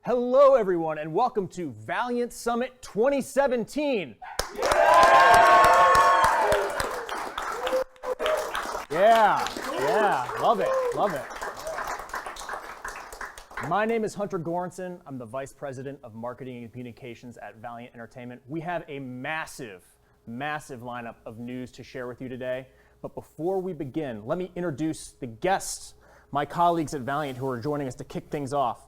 Hello, everyone, and welcome to Valiant Summit 2017. Yeah, love it. My name is Hunter Goranson. I'm the Vice President of Marketing and Communications at Valiant Entertainment. We have a massive lineup of news to share with you today. But before we begin, let me introduce the guests, my colleagues at Valiant who are joining us to kick things off.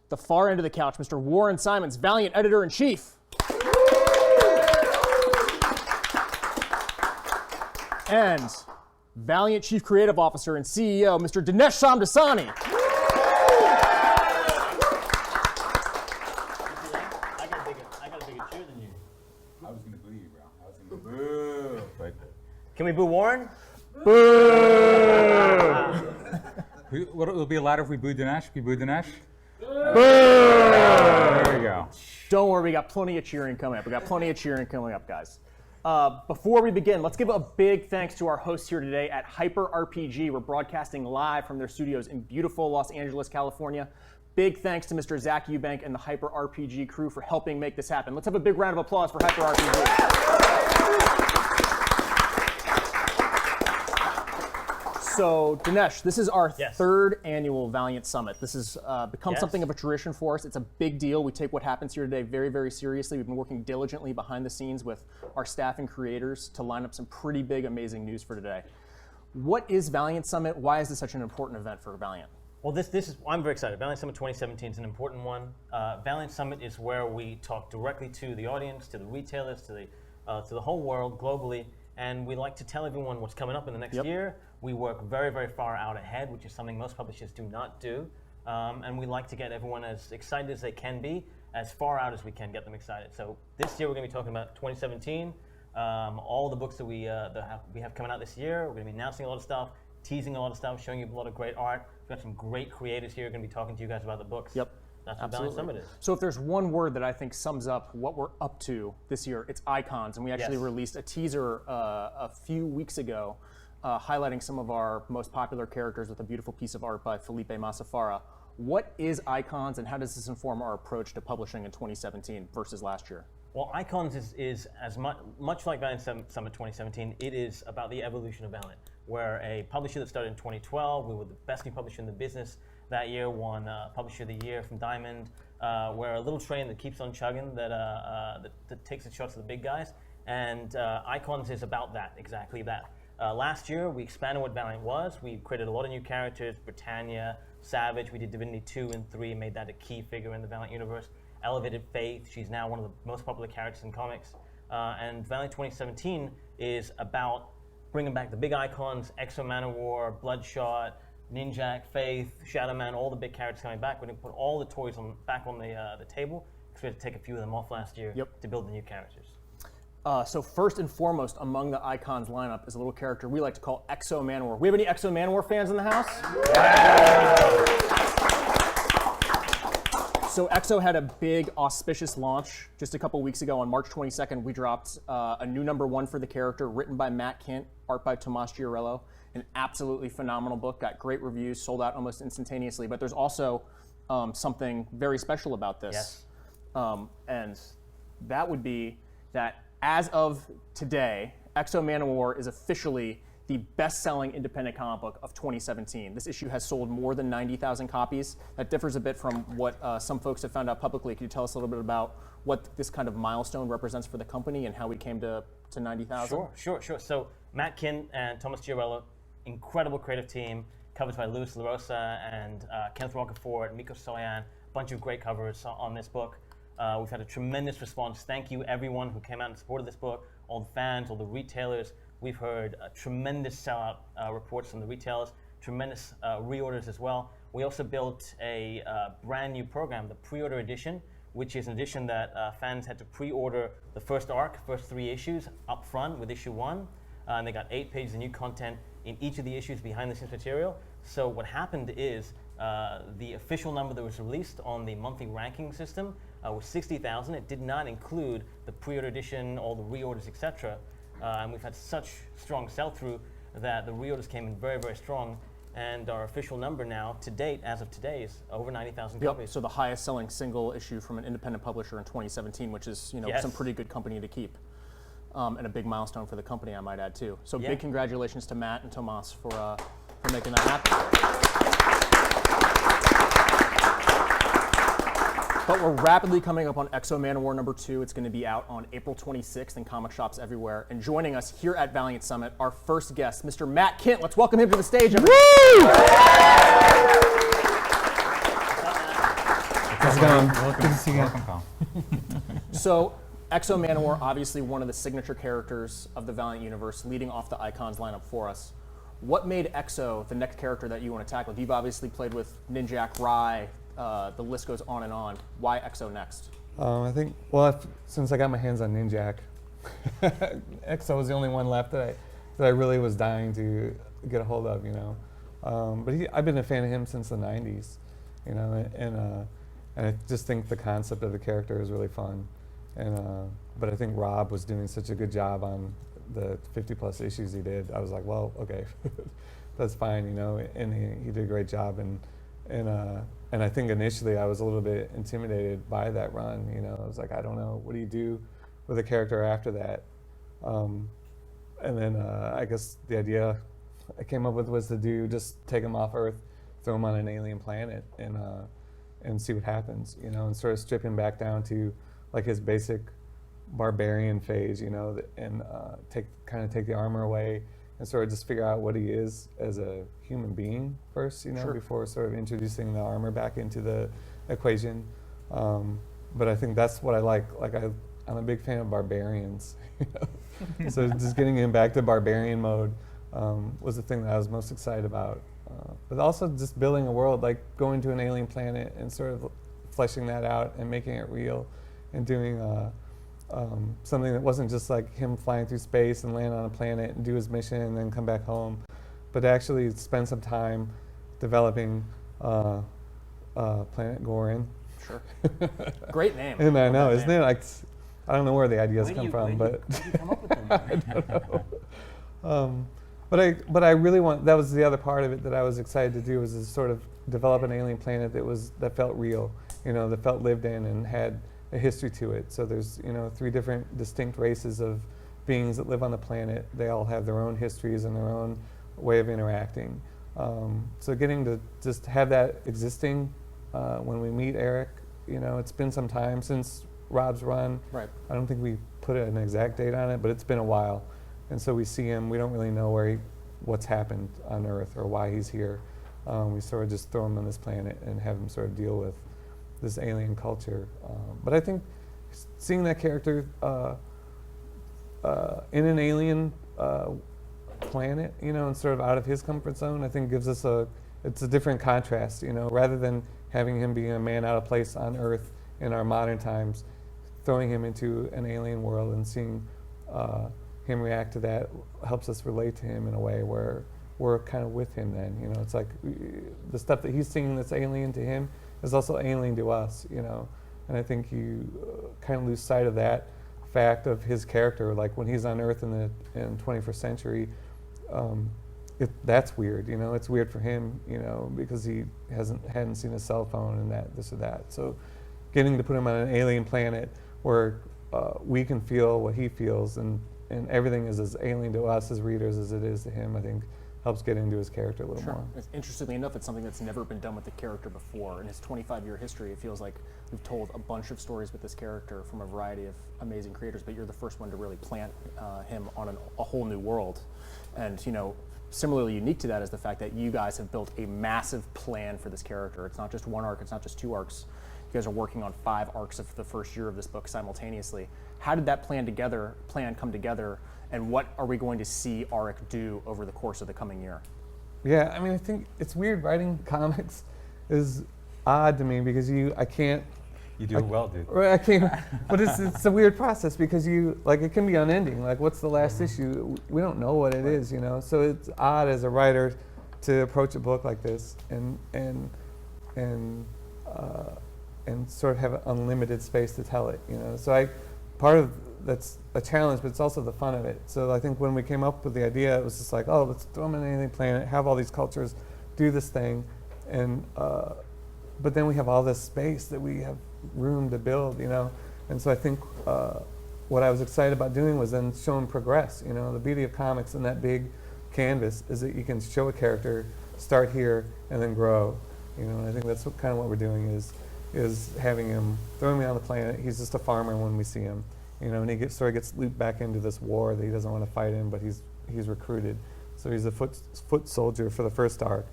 The far end of the couch, Mr. Warren Simons, Valiant Editor-in-Chief. And Valiant Chief Creative Officer and CEO, Mr. Dinesh Samdasani. I got a bigger chair than you. I was gonna boo you, bro. I was gonna boo. But Can we boo Warren? what it'll be allowed if we boo Dinesh? We boo Dinesh? There we go. Don't worry, we got plenty of cheering coming up. Guys. Before we begin, let's give a big thanks to our hosts here today at Hyper RPG. We're broadcasting live from their studios in beautiful Los Angeles, California. Big thanks to Mr. Zach Eubank and the Hyper RPG crew for helping make this happen. Let's have a big round of applause for Hyper RPG. So, Dinesh, this is our third annual Valiant Summit. This has become something of a tradition for us. It's a big deal. We take what happens here today very, very seriously. We've been working diligently behind the scenes with our staff and creators to line up some pretty big, amazing news for today. What is Valiant Summit? Why is this such an important event for Valiant? Well, this is I'm very excited. Valiant Summit 2017 is an important one. Valiant Summit is where we talk directly to the audience, to the retailers, to the whole world globally, and we like to tell everyone what's coming up in the next year. We work very, very far out ahead, which is something most publishers do not do. And we like to get everyone as excited as they can be, as far out as we can get them excited. So this year we're going to be talking about 2017, all the books that we have coming out this year. We're going to be announcing a lot of stuff, teasing a lot of stuff, showing you a lot of great art. We've got some great creators here who are going to be talking to you guys about the books. Yep. That's what Valiant Summit is. So if there's one word that I think sums up what we're up to this year, it's icons. And we actually released a teaser a few weeks ago highlighting some of our most popular characters with a beautiful piece of art by Felipe Massafara. What is icons and how does this inform our approach to publishing in 2017 versus last year? Well, Icons is as much like Valiant Summit 2017, it is about the evolution of Valiant. We're a publisher that started in 2012. We were the best new publisher in the business that year, won Publisher of the Year from Diamond. We're a little train that keeps on chugging, that takes its shots at the big guys. And Icons is about that, exactly that. Last year, we expanded what Valiant was. We created a lot of new characters, Britannia, Savage. We did Divinity 2 and 3, made that a key figure in the Valiant universe. Elevated Faith, she's now one of the most popular characters in comics. And Valiant 2017 is about bringing back the big icons, X-O Manowar, Bloodshot, Ninjak, Faith, Shadow Man, all the big characters coming back. We're going to put all the toys back on the table, because we had to take a few of them off last year to build the new characters. So first and foremost among the Icons lineup is a little character we like to call X-O Manowar. We have any X-O Manowar fans in the house? So X-O had a big auspicious launch just a couple weeks ago. On March 22nd, we dropped a new #1 for the character, written by Matt Kindt, art by Tomas Giorello. An absolutely phenomenal book, got great reviews, sold out almost instantaneously. But there's also something very special about this. And that would be that as of today, X-O Manowar is officially the best-selling independent comic book of 2017. This issue has sold more than 90,000 copies. That differs a bit from what some folks have found out publicly. Can you tell us a little bit about what this kind of milestone represents for the company and how we came to 90,000? Sure. So Matt Kindt and Tomas Giorello, incredible creative team, covers by Luis LaRosa and Kenneth Rocafort, Miko Soyan, a bunch of great covers on this book. We've had a tremendous response. Thank you everyone who came out and supported this book, all the fans, all the retailers. We've heard tremendous sellout reports from the retailers, tremendous reorders as well. We also built a brand new program, the pre-order edition, which is an edition that fans had to pre-order the first arc, first 3 issues up front with issue 1. And they got 8 pages of new content in each of the issues, behind the scenes material. So what happened is the official number that was released on the monthly ranking system was 60,000. It did not include the pre-order edition, all the reorders, etc. And we've had such strong sell-through that the reorders came in very, very strong. and our official number now, to date, as of today, is over 90,000 Yep. copies. So the highest selling single issue from an independent publisher in 2017, which is Yes. some pretty good company to keep, and a big milestone for the company, I might add too. So Yeah. big congratulations to Matt and Tomas for making that happen. But we're rapidly coming up on X-O Manowar #2. It's going to be out on April 26th in comic shops everywhere. And joining us here at Valiant Summit, our first guest, Mr. Matt Kint. Let's welcome him to the stage. Everybody. How's it going? Welcome. Good to see you. Welcome, Tom. So, X-O Manowar, obviously one of the signature characters of the Valiant universe, leading off the Icons lineup for us. What made X-O the next character that you want to tackle? You've obviously played with Ninjak, Rai, the list goes on and on. Why X-O next? I think, well, since I got my hands on Ninjak, X-O was the only one left that I really was dying to get a hold of, But I've been a fan of him since the 90s, and I just think the concept of the character is really fun. But I think Rob was doing such a good job on the 50+ issues he did. I was like, well, okay, that's fine, and he did a great job. And I think initially I was a little bit intimidated by that run. I was like, I don't know, what do you do with a character after that? And then I guess the idea I came up with was to just take him off Earth, throw him on an alien planet, and see what happens. And sort of strip him back down to like his basic barbarian phase, and take the armor away and sort of just figure out what he is as a human being first, Sure. before sort of introducing the armor back into the equation. But I think that's what I like. I'm a big fan of barbarians. So just getting him back to barbarian mode was the thing that I was most excited about. But also just building a world, like going to an alien planet and sort of fleshing that out and making it real and doing something that wasn't just like him flying through space and land on a planet and do his mission and then come back home, but actually spend some time developing Planet Gorin. Sure. Great name. And I know, Love that isn't name. it? Like, I don't know where the ideas Where do come you- from, where but do you come up with them? But I really want, that was the other part of it that I was excited to do, was to sort of develop an alien planet that felt real, that felt lived in and had a history to it. So there's 3 different distinct races of beings that live on the planet. They all have their own histories and their own way of interacting. So getting to just have that existing when we meet Eric, it's been some time since Rob's run. Right. I don't think we put an exact date on it, but it's been a while. And so we see him, we don't really know what's happened on Earth or why he's here. We sort of just throw him on this planet and have him sort of deal with this alien culture. But I think seeing that character in an alien planet, and sort of out of his comfort zone, I think gives us it's a different contrast, rather than having him being a man out of place on Earth in our modern times, throwing him into an alien world and seeing him react to that helps us relate to him in a way where we're kind of with him then. It's like the stuff that he's seeing that's alien to him is also alien to us, and I think you kind of lose sight of that fact of his character. Like when he's on Earth in the 21st century, that's weird, it's weird for him, because he hadn't seen a cell phone and this or that. So getting to put him on an alien planet where we can feel what he feels and everything is as alien to us as readers as it is to him, I think helps get into his character a little Sure. more. Interestingly enough, it's something that's never been done with the character before. In his 25-year history, it feels like we've told a bunch of stories with this character from a variety of amazing creators, but you're the first one to really plant him on a whole new world. And similarly unique to that is the fact that you guys have built a massive plan for this character. It's not just one arc, it's not just 2 arcs. You guys are working on 5 arcs of the first year of this book simultaneously. How did that plan come together, and what are we going to see Auric do over the course of the coming year? Yeah, I mean, I think it's weird. Writing comics is odd to me because I can't. You do it well, dude. Right, I can't. But it's a weird process because it can be unending. Like, what's the last issue? We don't know what it is, So it's odd as a writer to approach a book like this and sort of have an unlimited space to tell it, So part of that's a challenge, but it's also the fun of it. So I think when we came up with the idea, it was just like, oh, let's throw them in any planet, have all these cultures do this thing, and but then we have all this space that we have room to build, you know. And so I think what I was excited about doing was then show him progress. You know, the beauty of comics and that big canvas is that you can show a character start here and then grow. You know, and I think that's kind of what we're doing is having him throwing me on the planet. He's just a farmer when we see him, you know, and he sort of gets looped back into this war that he doesn't want to fight in, but he's recruited. So he's a foot soldier for the first arc.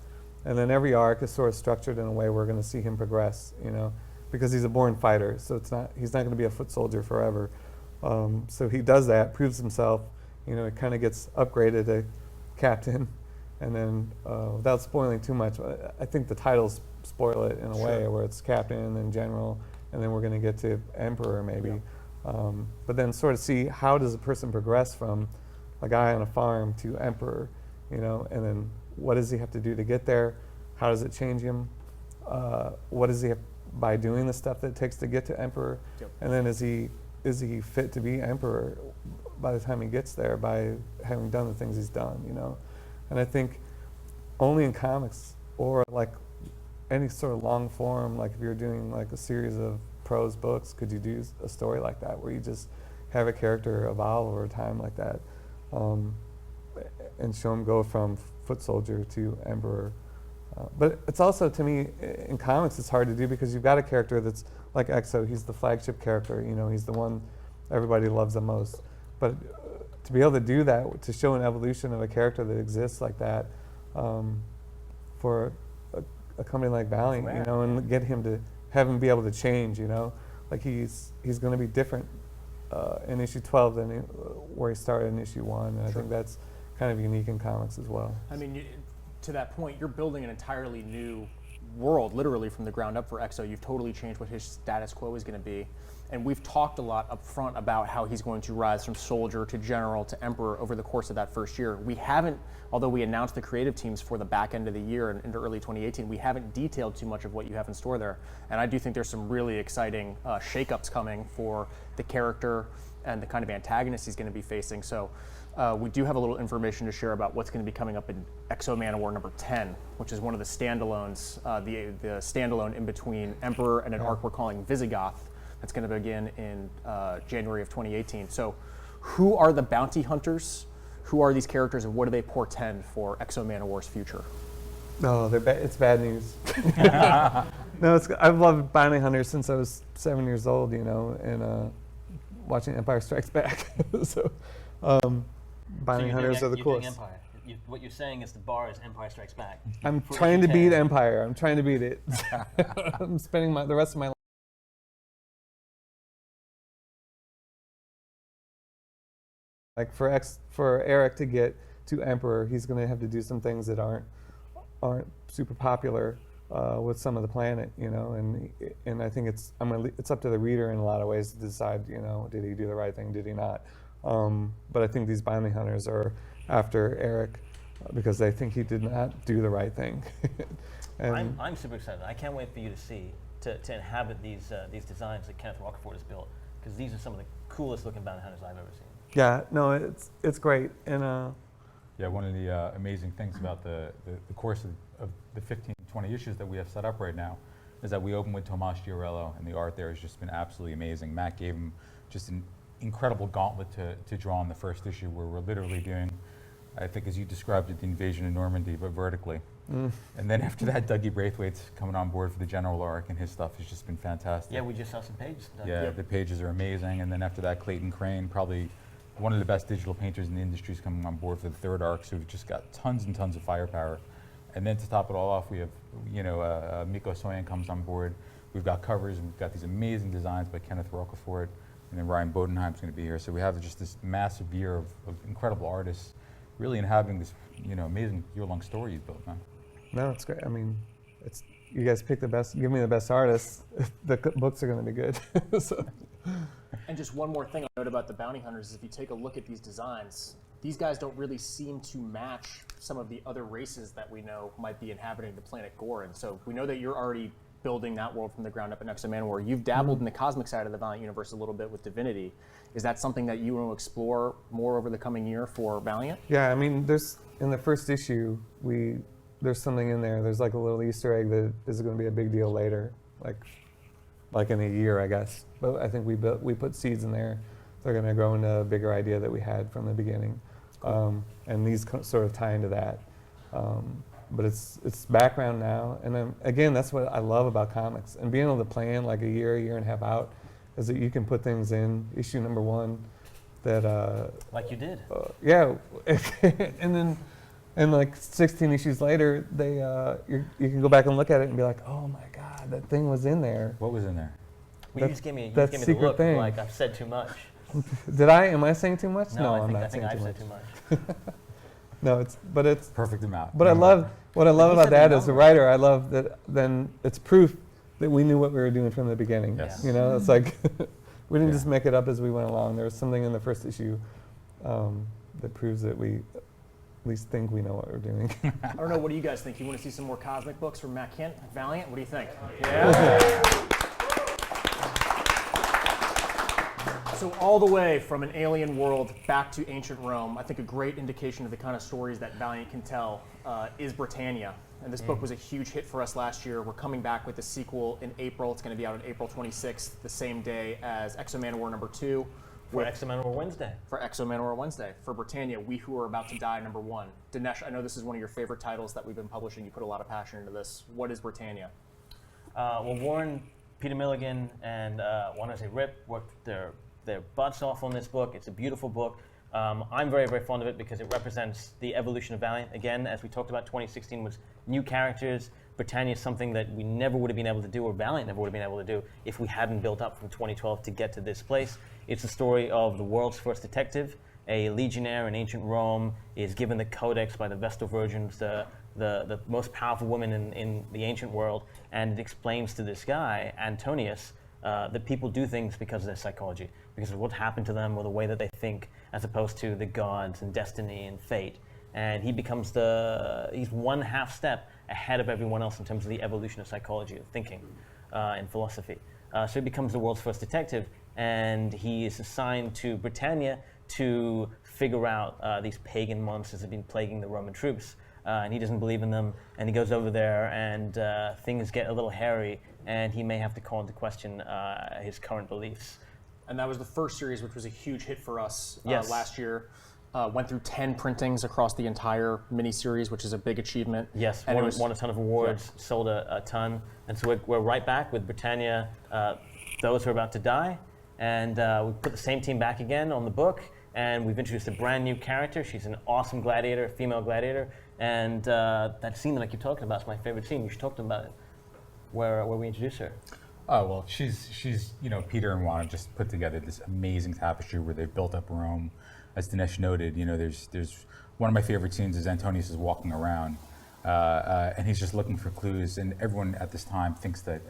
And then every arc is sort of structured in a way we're going to see him progress, you know, because he's a born fighter. So he's not going to be a foot soldier forever. So he does that, proves himself, you know, it kind of gets upgraded to captain. And then without spoiling too much, I think the titles spoil it in a way where it's captain and general, and then we're going to get to emperor maybe. Yeah. But then sort of see how does a person progress from a guy on a farm to emperor, you know, and then what does he have to do to get there? How does it change him? What does he have by doing the stuff that it takes to get to emperor? Yep. And then is he fit to be emperor by the time he gets there by having done the things he's done, you know? And I think only in comics or like any sort of long form, like if you're doing like a series of prose books, could you do a story like that where you just have a character evolve over time like that, and show him go from foot soldier to emperor. But it's also, to me, in comics, it's hard to do because you've got a character that's like X-O. He's the flagship character. You know, he's the one everybody loves the most. But to be able to do that, to show an evolution of a character that exists like that, for a company like Valiant, you know, and get him to have him be able to change, you know, like he's going to be different in issue 12 than where he started in issue 1, and I think that's kind of unique in comics as well. I mean, to that point, you're building an entirely new world, literally from the ground up for X-O. You've totally changed what his status quo is going to be. And we've talked a lot up front about how he's going to rise from soldier to general to emperor over the course of that first year. We haven't, although we announced the creative teams for the back end of the year and into early 2018, we haven't detailed too much of what you have in store there. And I do think there's some really exciting shakeups coming for the character and the kind of antagonists he's going to be facing. So we do have a little information to share about what's going to be coming up in X-O Manowar number 10, which is one of the standalones, the standalone in between Emperor and an arc we're calling Visigoth. That's going to begin in January of 2018. So who are the bounty hunters? Who are these characters, and what do they portend for X-O Manowar's future? No, it's bad news. No, I've loved bounty hunters since I was 7 years old, you know, and watching Empire Strikes Back. So bounty hunters are the coolest. Empire. What you're saying is the bar is Empire Strikes Back. I'm trying to beat Empire. I'm trying to beat it. I'm spending the rest of my life. Like for Eric to get to Emperor, he's going to have to do some things that aren't super popular with some of the planet, you know. And I think it's up to the reader in a lot of ways to decide, you know, did he do the right thing, did he not? But I think these bounty hunters are after Eric because they think he did not do the right thing. And I'm super excited. I can't wait for you to see to inhabit these designs that Kenneth Rocafort has built, because these are some of the coolest looking bounty hunters I've ever seen. yeah, no, it's great. And Yeah, one of the amazing things about the course of the 15, 20 issues that we have set up right now is that we open with Tomas Giorello, and the art there has just been absolutely amazing. Matt gave him just an incredible gauntlet to draw in the first issue, where we're literally doing, I think as you described it, the invasion of Normandy, but vertically. And then after that, Dougie Braithwaite's coming on board for the general arc, and his stuff has just been fantastic. Yeah, we just saw some pages. Yeah, the pages are amazing. And then after that, Clayton Crane, probably one of the best digital painters in the industry, is coming on board for the third arc, so we've just got tons and tons of firepower. And then to top it all off, we have, you know, Miko Soyan comes on board. We've got covers, and we've got these amazing designs by Kenneth Rocafort, and then Ryan Bodenheim's going to be here. So we have just this massive year of incredible artists really inhabiting this, you know, amazing year-long story you've built, man. no, it's great. I mean, you guys pick the best, give me the best artists. The books are going to be good. So. And just one more thing I note about the bounty hunters is if you take a look at these designs, these guys don't really seem to match some of the other races that we know might be inhabiting the planet Gorin. So we know that you're already building that world from the ground up in X-O Manowar. You've dabbled in the cosmic side of the Valiant universe a little bit with Divinity. Is that something that you want to explore more over the coming year for Valiant? Yeah, I mean, in the first issue, we there's something in there. There's like a little Easter egg that is going to be a big deal later, like in a year, I guess. But I think we put seeds in there. They're going to grow into a bigger idea that we had from the beginning, and these sort of tie into that. But it's background now, and then again, that's what I love about comics and being able to plan like a year and a half out, is that you can put things in issue number 1 that like you did. yeah, and then. And like 16 issues later, you can go back and look at it and be like, oh my God, that thing was in there. What was in there? Well, you just gave me that the secret look thing. like I've said too much. Am I saying too much? No, I I'm think, not I think saying I've too said much. too much. No, it's Perfect amount. But what I love you about said the that as a number. writer, I love that then it's proof that we knew what we were doing from the beginning. Yes. You know, it's like we didn't Yeah. just make it up as we went along. There was something in the first issue that proves that we at least think we know what we're doing. I don't know, what do you guys think? You want to see some more cosmic books from Matt Kent, Valiant? What do you think? Yeah? So all the way from an alien world back to ancient Rome, I think a great indication of the kind of stories that Valiant can tell is Britannia. And this book was a huge hit for us last year. We're coming back with a sequel in April. It's going to be out on April 26th, the same day as X-O Manowar number 2. For X-O Manowar Wednesday. For X-O Manowar Wednesday. For Britannia, We Who Are About to Die, number 1. Dinesh, I know this is one of your favorite titles that we've been publishing. You put a lot of passion into this. What is Britannia? Well, Warren, Peter Milligan, and Rip worked their butts off on this book. It's a beautiful book. I'm very, very fond of it because it represents the evolution of Valiant. Again, as we talked about, 2016 was new characters. Britannia is something that we never would have been able to do, or Valiant never would have been able to do, if we hadn't built up from 2012 to get to this place. It's the story of the world's first detective. A legionnaire in ancient Rome is given the codex by the Vestal Virgins, the most powerful woman in the ancient world, and it explains to this guy, Antonius, that people do things because of their psychology, because of what happened to them or the way that they think, as opposed to the gods and destiny and fate. And he becomes he's one half step ahead of everyone else in terms of the evolution of psychology, of thinking, and philosophy. So he becomes the world's first detective, and he is assigned to Britannia to figure out these pagan monsters that have been plaguing the Roman troops. And he doesn't believe in them, and he goes over there, and things get a little hairy, and he may have to call into question his current beliefs. And that was the first series, which was a huge hit for us Yes. last year. Went through 10 printings across the entire miniseries, which is a big achievement. Yes, And won a ton of awards, sold a ton, and so we're right back with Britannia, Those Who Are About to Die, and we put the same team back again on the book, and we've introduced a brand new character. She's an awesome gladiator, a female gladiator, and that scene that I keep talking about is my favorite scene. You should talk to them about it, where we introduce her. Oh, well, she's Peter and Juan have just put together this amazing tapestry where they've built up Rome. As Dinesh noted, there's one of my favorite scenes is Antonius is walking around, and he's just looking for clues, and everyone at this time thinks that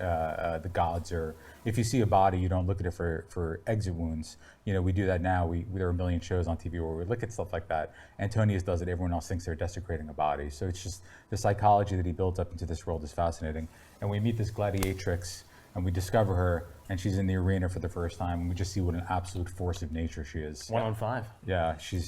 the gods are, if you see a body, you don't look at it for exit wounds. We do that now. There are a million shows on TV where we look at stuff like that. Antonius does it, everyone else thinks they're desecrating a body. So it's just the psychology that he built up into this world is fascinating. And we meet this gladiatrix, and we discover her, and she's in the arena for the first time, and we just see what an absolute force of nature she is. 1 on 5. Yeah, she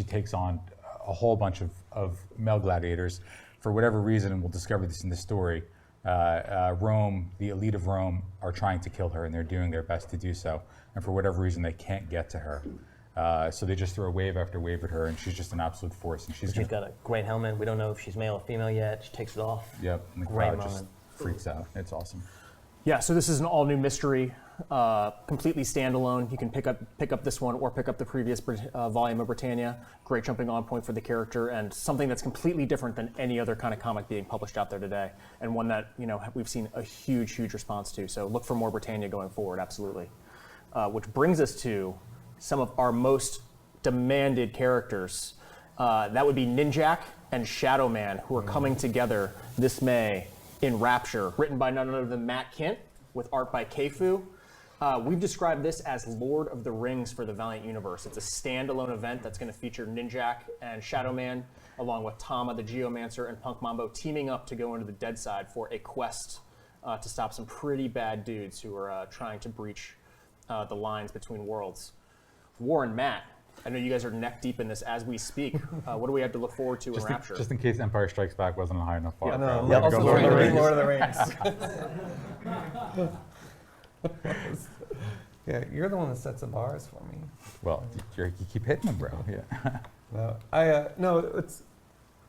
takes on a whole bunch of male gladiators for whatever reason, and we'll discover this in the story. Rome, the elite of Rome, are trying to kill her, and they're doing their best to do so. And for whatever reason, they can't get to her. So they just throw wave after wave at her, and she's just an absolute force. And she's Got a great helmet. We don't know if she's male or female yet. She takes it off. Yep, and the Great crowd just moment. freaks out. It's awesome. Yeah, so this is an all-new mystery, completely standalone. You can pick up this one or pick up the previous volume of Britannia. Great jumping-on point for the character, and something that's completely different than any other kind of comic being published out there today, and one that we've seen a huge response to. So look for more Britannia going forward, absolutely. Which brings us to some of our most demanded characters. That would be Ninjak and Shadow Man, who are coming together this May in Rapture, written by none other than Matt Kent, with art by Keifu. We've described this as Lord of the Rings for the Valiant universe. It's a standalone event that's going to feature Ninjak and Shadow Man, along with Tama the Geomancer and Punk Mambo, teaming up to go into the dead side for a quest to stop some pretty bad dudes who are trying to breach the lines between worlds. Warren, Matt, I know you guys are neck deep in this as we speak. What do we have to look forward to in Rapture? Just in case Empire Strikes Back wasn't a high enough bar. I know. We're gonna Also, go Lord of the Rings. Yeah, you're the one that sets the bars for me. Well, you keep hitting them, bro. Yeah. No, no, it's.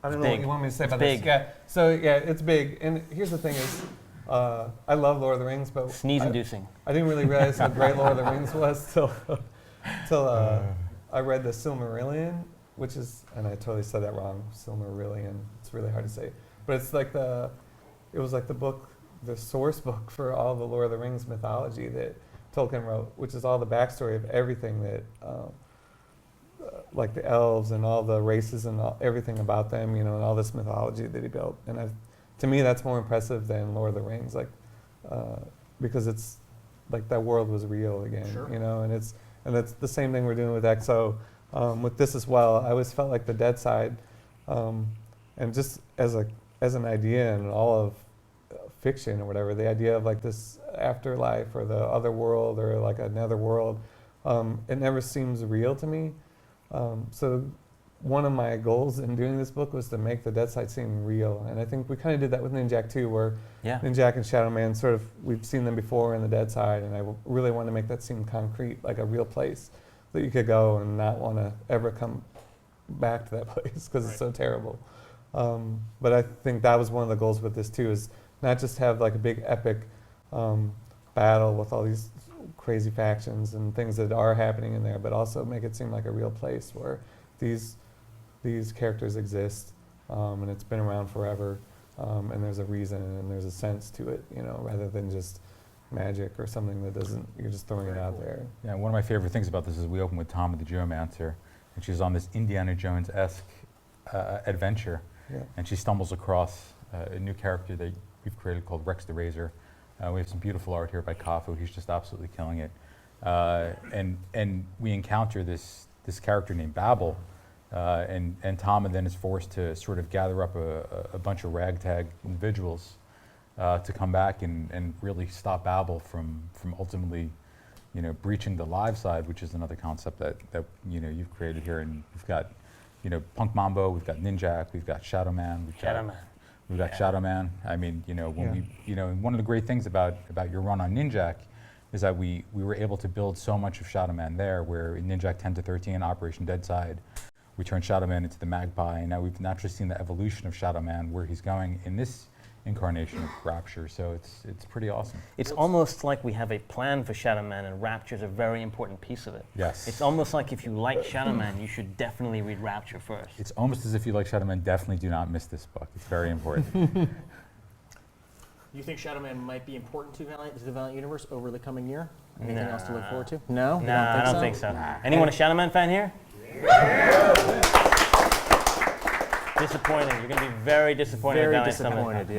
I don't know what big. you want me to say It's about big. this. Yeah, so yeah, it's big. And here's the thing is, I love Lord of the Rings, but Sneeze-inducing. I didn't really realize how great Lord of the Rings was till I read the Silmarillion, which is, and I totally said that wrong, Silmarillion. It's really hard to say, but it's like it was like the book, the source book for all the Lord of the Rings mythology that Tolkien wrote, which is all the backstory of everything that, like the elves and all the races and everything about them, and all this mythology that he built. And to me, that's more impressive than Lord of the Rings, like, because it's like that world was real again, Sure. and it's the same thing we're doing with X-O, with this as well. I always felt like the dead side, and just as an idea in all of fiction or whatever, the idea of like this afterlife or the other world or like another world, it never seems real to me. So one of my goals in doing this book was to make the dead side seem real, and I think we kind of did that with Ninjak too, where Ninjak and Shadow Man sort of, we've seen them before in the dead side, and I really want to make that seem concrete, like a real place that you could go and not want to ever come back to that place because it's so terrible. But I think that was one of the goals with this too, is not just have like a big epic battle with all these crazy factions and things that are happening in there, but also make it seem like a real place where these characters exist, and it's been around forever, and there's a reason and there's a sense to it, rather than just magic or something that doesn't, you're just throwing it out there. Yeah, one of my favorite things about this is we open with Tom the Geomancer, and she's on this Indiana Jones-esque adventure, and she stumbles across a new character that we've created called Rex the Razor. We have some beautiful art here by Kafu. He's just absolutely killing it. And we encounter this character named Babel, and Tom then is forced to sort of gather up a bunch of ragtag individuals to come back and really stop Babel from ultimately, breaching the live side, which is another concept that you've created here. And we've got, Punk Mambo, we've got Ninjak, we've got Shadow Man, we've got Shadow Man. I mean, and one of the great things about your run on Ninjak is that we were able to build so much of Shadow Man there, where in Ninjak 10 to 13, Operation Deadside, we turned Shadow Man into the Magpie, and now we've naturally seen the evolution of Shadow Man, where he's going in this incarnation of Rapture. So it's pretty awesome. It's almost like we have a plan for Shadow Man, and Rapture is a very important piece of it. Yes. It's almost like if you like Shadow Man, you should definitely read Rapture first. It's almost as if you like Shadow Man, definitely do not miss this book. It's very important. You think Shadow Man might be important to the Valiant universe over the coming year? Anything else to look forward to? No? You I don't think so. Anyone a Shadow Man fan here? Disappointed. You're going to be very disappointed. Very Valiant Summit. disappointed,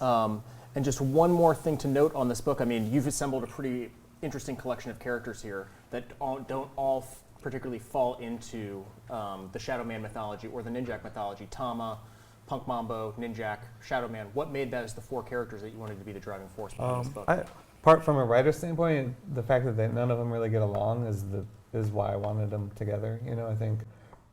yeah. And just one more thing to note on this book. I mean, you've assembled a pretty interesting collection of characters here that don't all particularly fall into the Shadow Man mythology or the Ninjak mythology. Tama, Punk Mambo, Ninjak, Shadow Man. What made that as the four characters that you wanted to be the driving force behind this book? Apart from a writer's standpoint, the fact that none of them really get along is why I wanted them together. I think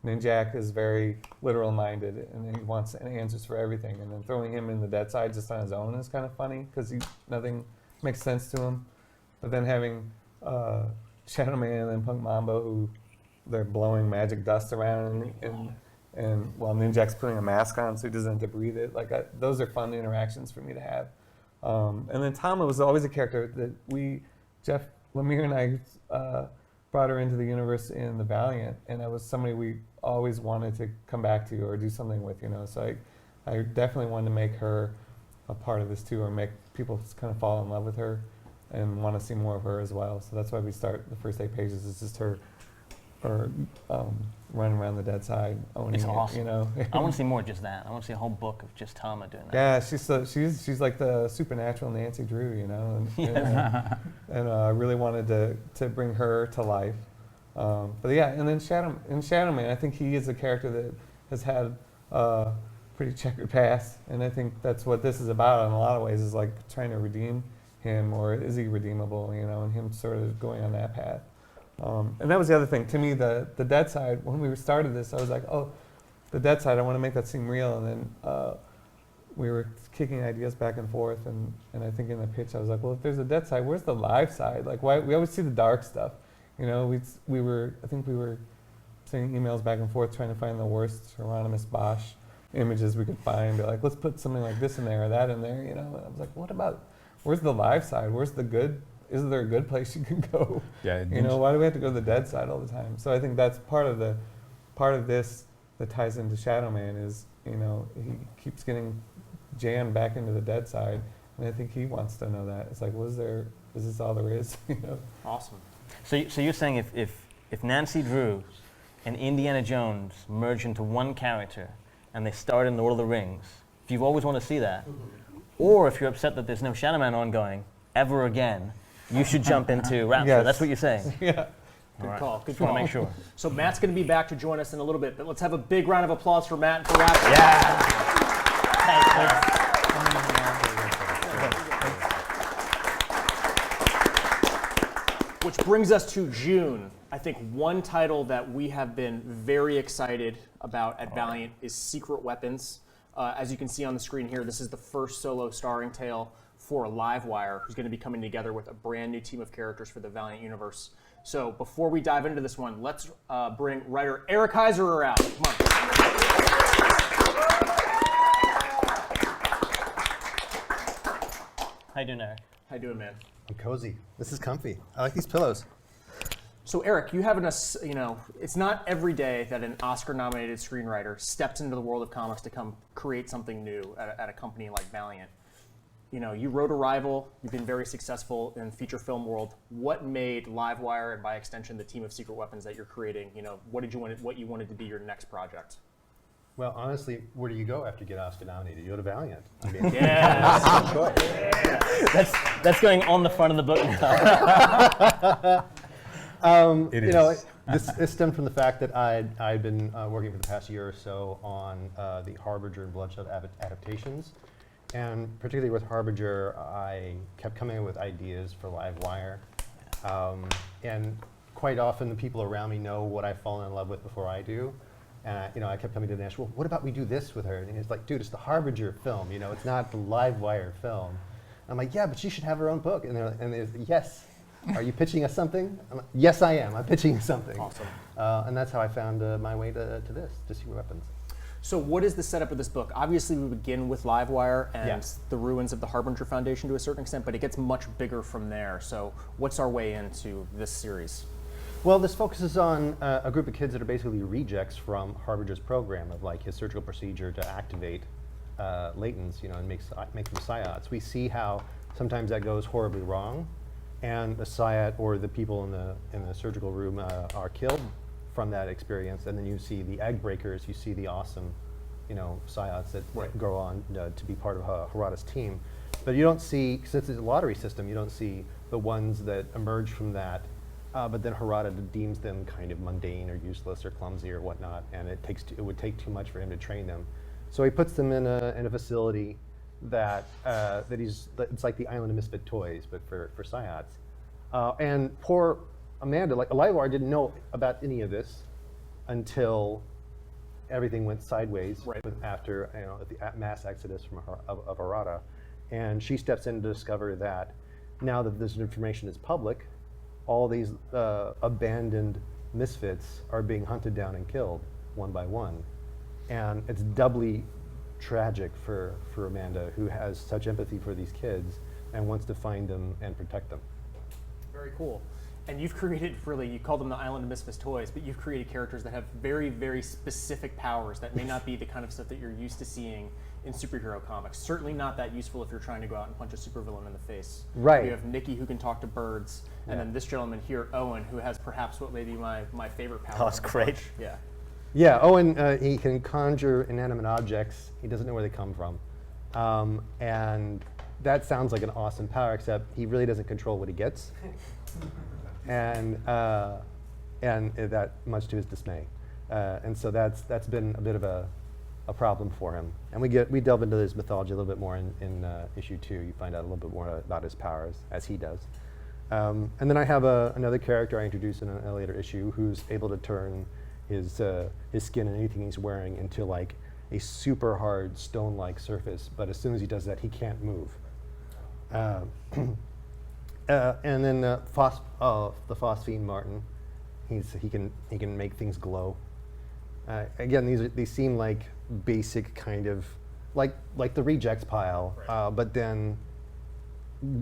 Ninjak is very literal-minded, and he wants answers for everything. And then throwing him in the dead side just on his own is kind of funny because nothing makes sense to him. But then having Shadow Man and Punk Mambo, who they're blowing magic dust around, and while Ninjak's putting a mask on so he doesn't have to breathe it. Those are fun interactions for me to have. And then Tama was always a character that Jeff Lemire and I brought her into the universe in the Valiant, and that was somebody we always wanted to come back to or do something with, So I definitely wanted to make her a part of this too, or make people kind of fall in love with her and want to see more of her as well. So that's why we start the first 8 pages is just her running around the dead side, owning It's it, awesome. I want to see more of just that. I want to see a whole book of just Tama doing that. Yeah, she's like the supernatural Nancy Drew, and I really wanted to bring her to life. But yeah, and then Shadow Man, I think he is a character that has had a pretty checkered past, and I think that's what this is about in a lot of ways, is like trying to redeem him, or is he redeemable, and him sort of going on that path. And that was the other thing. To me, the dead side, when we started this, I was like, oh, the dead side, I want to make that seem real. And then we were kicking ideas back and forth. And I think in the pitch, I was like, well, if there's a dead side, where's the live side? Like, why we always see the dark stuff. You know, we were sending emails back and forth trying to find the worst Hieronymus Bosch images we could find. Be like, let's put something like this in there or that in there, you know. And I was like, what about, where's the live side? Where's the good? Is there a good place you can go? Yeah, You know, why do we have to go to the dead side all the time? So I think that's part of this that ties into Shadow Man is, you know, he keeps getting jammed back into the dead side, and I think he wants to know that. It's like, is this all there is? You know? Awesome. So you're saying if Nancy Drew and Indiana Jones merge into one character and they start in Lord of the Rings, if you've always wanted to see that, or if you're upset that there's no Shadow Man ongoing ever again, you should jump into Rapture. Yes. That's what you're saying. Yeah. Good call. Good Just want call. to make sure. So Matt's going to be back to join us in a little bit, but let's have a big round of applause for Matt and for Rapture. Yeah. Thanks. Which brings us to June. I think one title that we have been very excited about at Valiant is Secret Weapons. As you can see on the screen here, this is the first solo starring tale for Livewire, who's going to be coming together with a brand new team of characters for the Valiant universe. So before we dive into this one, let's bring writer Eric Heiserer out. Come on. How you doing, Eric? How you doing, man? I'm cozy. This is comfy. I like these pillows. So Eric, you have it's not every day that an Oscar-nominated screenwriter steps into the world of comics to come create something new at a company like Valiant. You know, you wrote Arrival, you've been very successful in the feature film world. What made Livewire and by extension the team of Secret Weapons that you're creating, you know, what you wanted to be your next project? Well, honestly, where do you go after you get Oscar nominated? You go to Valiant. I mean, Yeah. choice. That's going on the front of the book now. It you know, is. this stemmed from the fact that I'd been working for the past year or so on the Harbinger and Bloodshot adaptations. And particularly with Harbinger, I kept coming up with ideas for Livewire. And quite often the people around me know what I've fallen in love with before I do. And I kept coming to Nash, well, what about we do this with her? And he's like, dude, it's the Harbinger film, you know, it's not the Livewire film. I'm like, yeah, but she should have her own book. And they're like, yes, are you pitching us something? I'm like, yes, I am. I'm pitching you something. Awesome. And that's how I found my way to Secret Weapons. So what is the setup of this book? Obviously, we begin with Livewire and Yeah. the ruins of the Harbinger Foundation to a certain extent, but it gets much bigger from there. So what's our way into this series? Well, this focuses on a group of kids that are basically rejects from Harbinger's program of like his surgical procedure to activate latents, you know, and make them psiots. We see how sometimes that goes horribly wrong, and the psiot or the people in the surgical room are killed from that experience. And then you see the egg breakers, you see the awesome, you know, psiots that go on to be part of Harada's team. But you don't see, since it's a lottery system, you don't see the ones that emerge from that. But then Harada deems them kind of mundane or useless or clumsy or whatnot, and it would take too much for him to train them. So he puts them in a facility that it's like the Island of Misfit Toys, but for psiots. And poor Amanda, like Livewire, didn't know about any of this until everything went sideways after the mass exodus of Harada, and she steps in to discover that now that this information is public, all these abandoned misfits are being hunted down and killed one by one. And it's doubly tragic for Amanda, who has such empathy for these kids and wants to find them and protect them. Very cool. And you've created, really, you call them the Island of Misfit Toys, but you've created characters that have very, very specific powers that may not be the kind of stuff that you're used to seeing in superhero comics. Certainly not that useful if you're trying to go out and punch a supervillain in the face. Right. You have Nikki, who can talk to birds, and then this gentleman here, Owen, who has perhaps what may be my favorite power. Oh, that's of the great. bunch. Yeah. Yeah, Owen, he can conjure inanimate objects. He doesn't know where they come from. And that sounds like an awesome power, except he really doesn't control what he gets. And that much to his dismay. And so that's been a bit of a problem for him. And we delve into his mythology a little bit more in issue 2. You find out a little bit more about his powers, as he does. And then I have another character I introduced in a later issue who's able to turn his skin and anything he's wearing into like a super hard stone-like surface. But as soon as he does that, he can't move. And then the phosphine Martin, he can make things glow. Again, these seem like basic kind of like the rejects pile, but then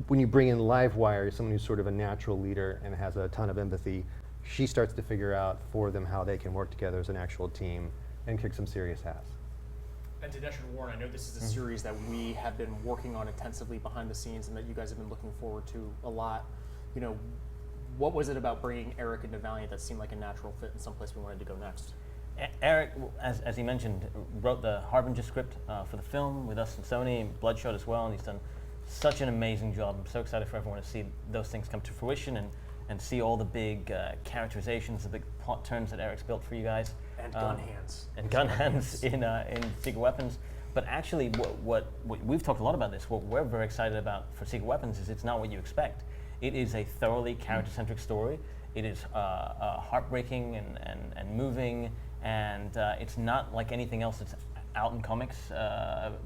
when you bring in Livewire, someone who's sort of a natural leader and has a ton of empathy, she starts to figure out for them how they can work together as an actual team and kick some serious ass. And Dinesh and Warren, I know this is a series that we have been working on intensively behind the scenes and that you guys have been looking forward to a lot. You know, what was it about bringing Eric into Valiant that seemed like a natural fit and someplace we wanted to go next? Eric, as he mentioned, wrote the Harbinger script for the film with us and Sony, and Bloodshot as well, and he's done such an amazing job. I'm so excited for everyone to see those things come to fruition and see all the big characterizations, the big plot turns that Eric's built for you guys. And gun hands. And gun hands in Secret Weapons. But actually, what we've talked a lot about this, what we're very excited about for Secret Weapons is it's not what you expect. It is a thoroughly character-centric story. It is heartbreaking and moving, and it's not like anything else that's out in comics.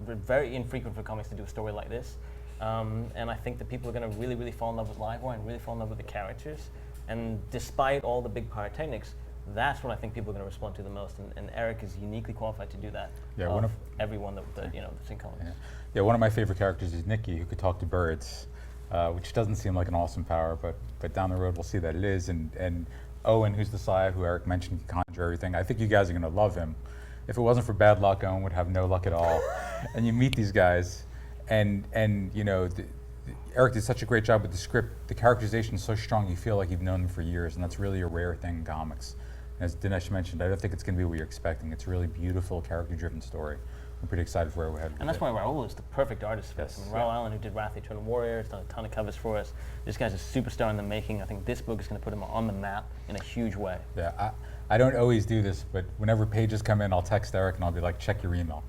Very infrequent for comics to do a story like this. And I think that people are going to really, really fall in love with Livewire and really fall in love with the characters. And despite all the big pyrotechnics, that's what I think people are going to respond to the most. And Eric is uniquely qualified to do that. Yeah, of everyone that's in comics. Yeah, one of my favorite characters is Nikki, who could talk to birds, which doesn't seem like an awesome power, but down the road we'll see that it is. And Owen, who's the Scythe, who Eric mentioned, can conjure everything. I think you guys are going to love him. If it wasn't for bad luck, Owen would have no luck at all. And you meet these guys, and you know, Eric did such a great job with the script. The characterization is so strong, you feel like you've known them for years, and that's really a rare thing in comics. As Dinesh mentioned, I don't think it's going to be what you're expecting. It's a really beautiful, character-driven story. I'm pretty excited for where we're headed. And that's why Raul is the perfect artist for this. I mean, Raul Allen, who did Wrath of the Eternal Warrior, has done a ton of covers for us. This guy's a superstar in the making. I think this book is going to put him on the map in a huge way. Yeah, I don't always do this, but whenever pages come in, I'll text Eric and I'll be like, check your email.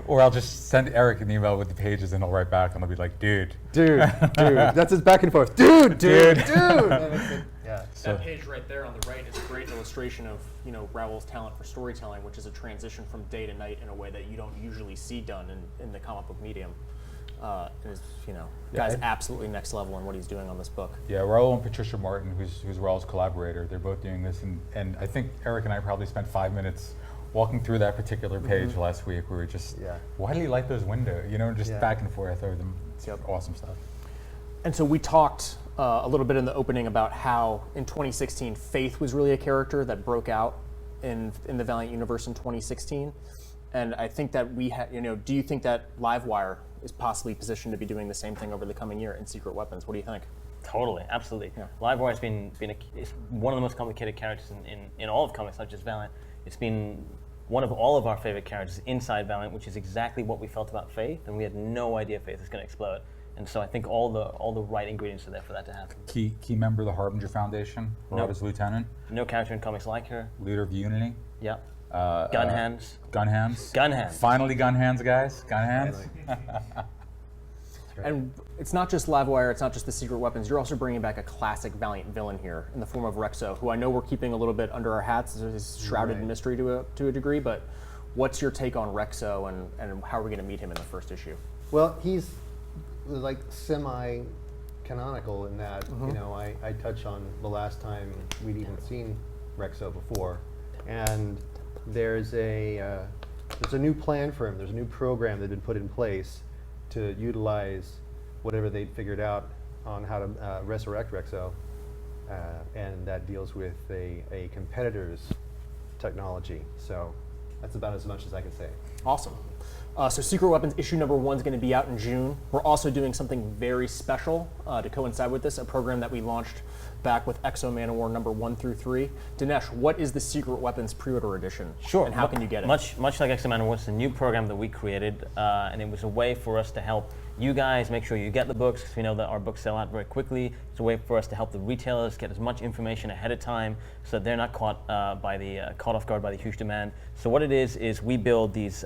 Or I'll just send Eric an email with the pages and he'll write back and I'll be like, dude. That's his back and forth. Dude. Yeah. That page right there on the right is a great illustration of, you know, Raul's talent for storytelling, which is a transition from day to night in a way that you don't usually see done in the comic book medium. Is, you know, guy's absolutely next level in what he's doing on this book. Yeah, Raul and Patricia Martin, who's Raul's collaborator, they're both doing this, and I think Eric and I probably spent 5 minutes walking through that particular page last week. We were just, why did he light those windows? You know, just back and forth over them. It's awesome stuff. And so we talked a little bit in the opening about how in 2016 Faith was really a character that broke out in the Valiant universe in 2016, and I think that we had, you know, do you think that Livewire is possibly positioned to be doing the same thing over the coming year in Secret Weapons? What do you think? Totally, absolutely. Yeah. Livewire has been it's one of the most complicated characters in all of comics, not just Valiant. It's been one of all of our favorite characters inside Valiant, which is exactly what we felt about Faith, and we had no idea Faith was going to explode. And so I think all the right ingredients are there for that to happen. Key member of the Harbinger Foundation, brought as lieutenant. No character in comics like her. Leader of Unity. Yep. Gun hands. Gun hands. Gun hands. Finally gun hands, guys. Gun hands. And it's not just Livewire, it's not just the Secret Weapons. You're also bringing back a classic Valiant villain here in the form of Rexo, who I know we're keeping a little bit under our hats. He's shrouded in mystery to a degree, but what's your take on Rexo and how are we going to meet him in the first issue? Well, he's like semi-canonical in that, you know, I touch on the last time we'd even seen Rexo before, and there's a new plan for him. There's a new program that had been put in place to utilize whatever they'd figured out on how to resurrect Rexo, and that deals with a competitor's technology. So that's about as much as I can say. Awesome. So Secret Weapons issue number 1 is going to be out in June. We're also doing something very special to coincide with this, a program that we launched back with X-O Manowar number 1 through 3. Dinesh, what is the Secret Weapons pre-order edition? Sure. And how can you get it? Much like X-O Manowar, it's a new program that we created, and it was a way for us to help you guys make sure you get the books, because we know that our books sell out very quickly. It's a way for us to help the retailers get as much information ahead of time so that they're not caught off guard by the huge demand. So what it is we build these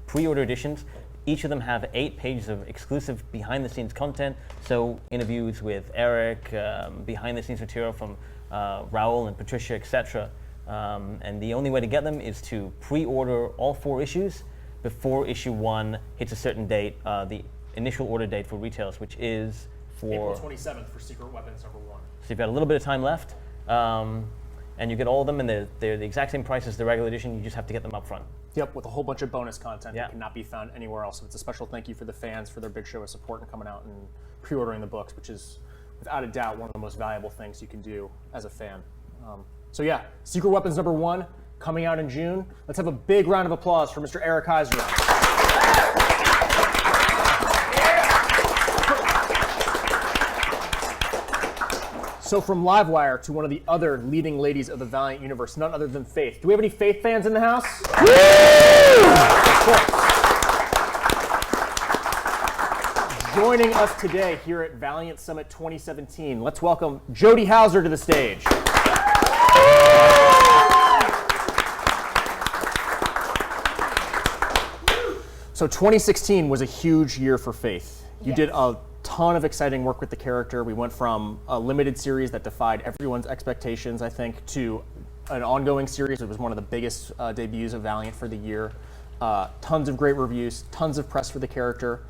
pre-order editions Each of them have 8 pages of exclusive behind-the-scenes content. So interviews with Eric, behind-the-scenes material from Raoul and Patricia, etc. And the only way to get them is to pre-order all 4 issues before issue 1 hits a certain date, the initial order date for retailers, which is April 27th for Secret Weapons #1. So you've got a little bit of time left, and you get all of them, and they're the exact same price as the regular edition. You just have to get them up front. Yep, with a whole bunch of bonus content Yeah. that cannot be found anywhere else. So it's a special thank you for the fans for their big show of support and coming out and pre-ordering the books, which is without a doubt one of the most valuable things you can do as a fan. So yeah, Secret Weapons #1 coming out in June. Let's have a big round of applause for Mr. Eric Heiser. So from Livewire to one of the other leading ladies of the Valiant universe, none other than Faith. Do we have any Faith fans in the house? Joining us today here at Valiant Summit 2017, let's welcome Jody Hauser to the stage. So 2016 was a huge year for Faith. You did a ton of exciting work with the character. We went from a limited series that defied everyone's expectations, I think, to an ongoing series. It was one of the biggest debuts of Valiant for the year. Tons of great reviews, tons of press for the character.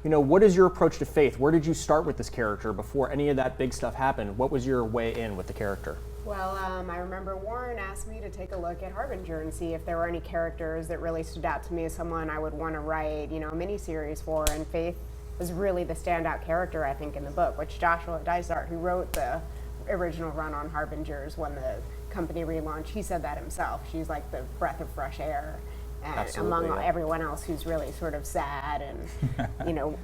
You know, what is your approach to Faith? Where did you start with this character before any of that big stuff happened? What was your way in with the character? Well, I remember Warren asked me to take a look at Harbinger and see if there were any characters that really stood out to me as someone I would want to write, you know, a miniseries for, and Faith was really the standout character, I think, in the book, which Joshua Dysart, who wrote the original run on Harbingers when the company relaunched, he said that himself. She's like the breath of fresh air, and among everyone else who's really sort of sad and, you know,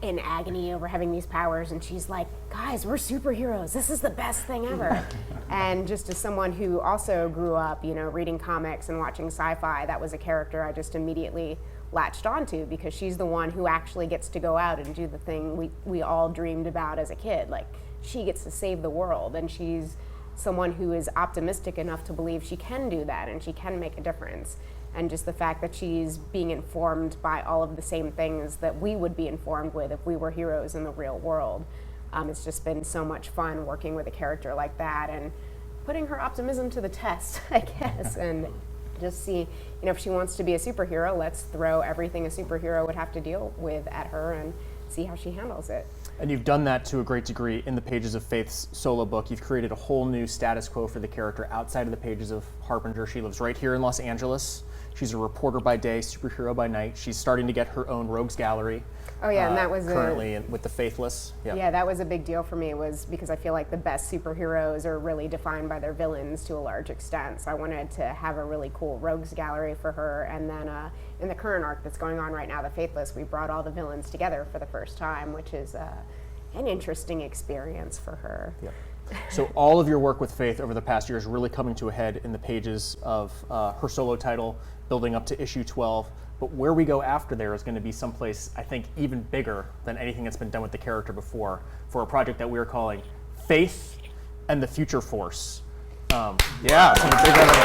in agony over having these powers, and she's like, guys, we're superheroes, this is the best thing ever. And just as someone who also grew up, you know, reading comics and watching sci-fi, that was a character I just immediately latched onto, because she's the one who actually gets to go out and do the thing we all dreamed about as a kid. Like, she gets to save the world, and she's someone who is optimistic enough to believe she can do that and she can make a difference. And just the fact that she's being informed by all of the same things that we would be informed with if we were heroes in the real world. It's just been so much fun working with a character like that and putting her optimism to the test, I guess, and just see, you know, if she wants to be a superhero, let's throw everything a superhero would have to deal with at her and see how she handles it. And you've done that to a great degree in the pages of Faith's solo book. You've created a whole new status quo for the character outside of the pages of Harbinger. She lives right here in Los Angeles. She's a reporter by day, superhero by night. She's starting to get her own rogues gallery. Oh yeah, and that was currently with the Faithless. Yeah, that was a big deal for me, was because I feel like the best superheroes are really defined by their villains to a large extent. So I wanted to have a really cool rogues gallery for her. And then in the current arc that's going on right now, the Faithless, we brought all the villains together for the first time, which is an interesting experience for her. Yep. So all of your work with Faith over the past year is really coming to a head in the pages of her solo title, building up to issue 12. But where we go after there is going to be someplace, I think, even bigger than anything that's been done with the character before, for a project that we're calling Faith and the Future Force. Yeah, so a big round of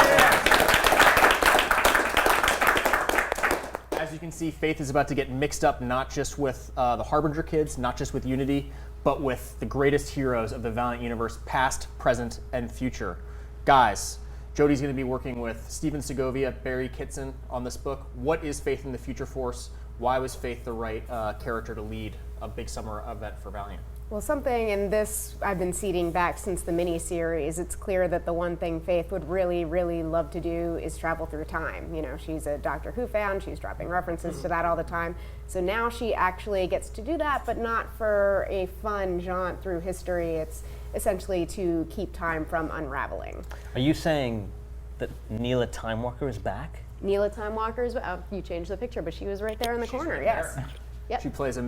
applause. As you can see, Faith is about to get mixed up not just with the Harbinger kids, not just with Unity, but with the greatest heroes of the Valiant universe, past, present, and future. Guys, Jody's going to be working with Stephen Segovia, Barry Kitson on this book. What is Faith in the Future Force? Why was Faith the right character to lead a big summer event for Valiant? Well, something in this I've been seeding back since the mini-series. It's clear that the one thing Faith would really, really love to do is travel through time. You know, she's a Doctor Who fan, she's dropping references to that all the time. So now she actually gets to do that, but not for a fun jaunt through history. It's essentially to keep time from unraveling. Are you saying that Neela Timewalker is back? Neela Timewalker is, you changed the picture, but she was right there in the corner, right yes. there. Yep. She plays a,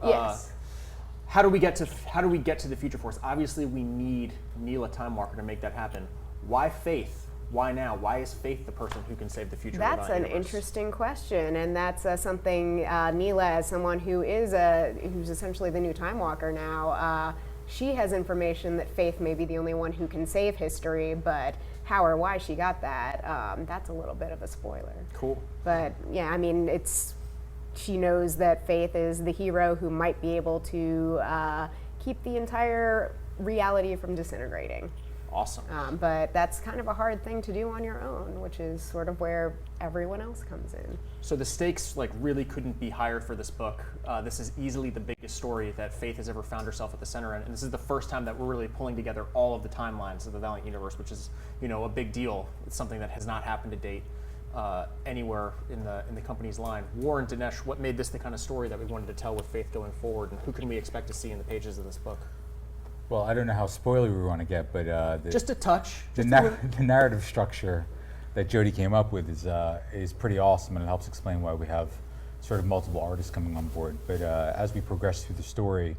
Yes. How do we get to the Future Force? Obviously, we need Neela Timewalker to make that happen. Why Faith? Why now? Why is Faith the person who can save the future? That's of the an universe? interesting question, and that's something Neela, as someone who is who's essentially the new Time Walker now, she has information that Faith may be the only one who can save history, but how or why she got that, that's a little bit of a spoiler. Cool. But yeah, I mean, it's she knows that Faith is the hero who might be able to keep the entire reality from disintegrating. Awesome. But that's kind of a hard thing to do on your own, which is sort of where everyone else comes in. So the stakes like really couldn't be higher for this book. This is easily the biggest story that Faith has ever found herself at the center in, and this is the first time that we're really pulling together all of the timelines of the Valiant universe, which is, you know, a big deal. It's something that has not happened to date anywhere in the company's line. Warren, Dinesh, what made this the kind of story that we wanted to tell with Faith going forward, and who can we expect to see in the pages of this book? Well, I don't know how spoilery we want to get, but Just a touch. the narrative structure that Jody came up with is pretty awesome, and it helps explain why we have sort of multiple artists coming on board. But as we progress through the story,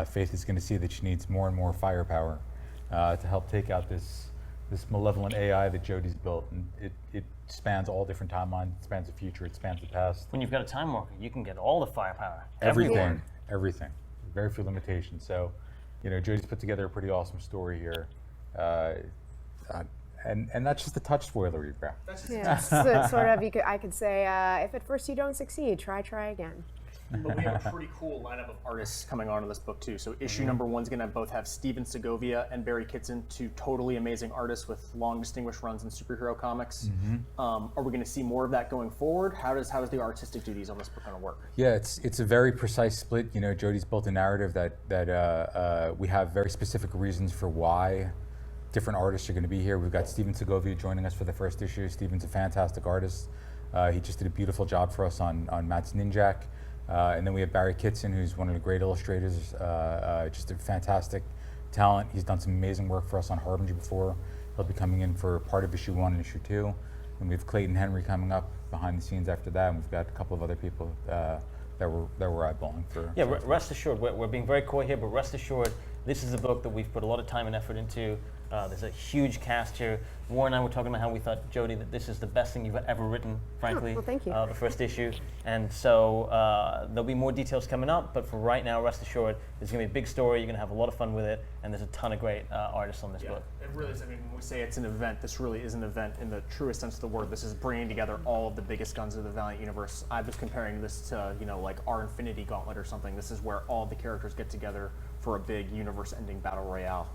Faith is going to see that she needs more and more firepower to help take out this malevolent AI that Jody's built, and it spans all different timelines. It spans the future. It spans the past. When you've got a time walker, you can get all the firepower. Everything. Very few limitations. So, you know, Jody's put together a pretty awesome story here. And that's just a touch spoilery, bro. Yeah, so it's sort of, I could say, if at first you don't succeed, try again. But we have a pretty cool lineup of artists coming on in this book too. So issue number 1 is going to both have Steven Segovia and Barry Kitson, 2 totally amazing artists with long distinguished runs in superhero comics. Are we going to see more of that going forward? How does the artistic duties on this book going to work? Yeah, it's a very precise split. You know, Jody's built a narrative that we have very specific reasons for why different artists are going to be here. We've got Steven Segovia joining us for the first issue. Steven's a fantastic artist. He just did a beautiful job for us on Matt's Ninjak. And then we have Barry Kitson, who's one of the great illustrators, just a fantastic talent. He's done some amazing work for us on Harbinger before. He'll be coming in for part of issue 1 and issue 2. And we have Clayton Henry coming up behind the scenes after that. And we've got a couple of other people that we're eyeballing for. Yeah, rest assured, we're being very coy here, but rest assured, this is a book that we've put a lot of time and effort into. There's a huge cast here. Warren and I were talking about how we thought, Jody, that this is the best thing you've ever written, frankly. well, thank you. The first issue. And so there'll be more details coming up, but for right now, rest assured, there's going to be a big story. You're going to have a lot of fun with it, and there's a ton of great artists on this book. It really is. I mean, when we say it's an event, this really is an event in the truest sense of the word. This is bringing together all of the biggest guns of the Valiant universe. I was comparing this to, you know, like our Infinity Gauntlet or something. This is where all the characters get together for a big universe-ending battle royale.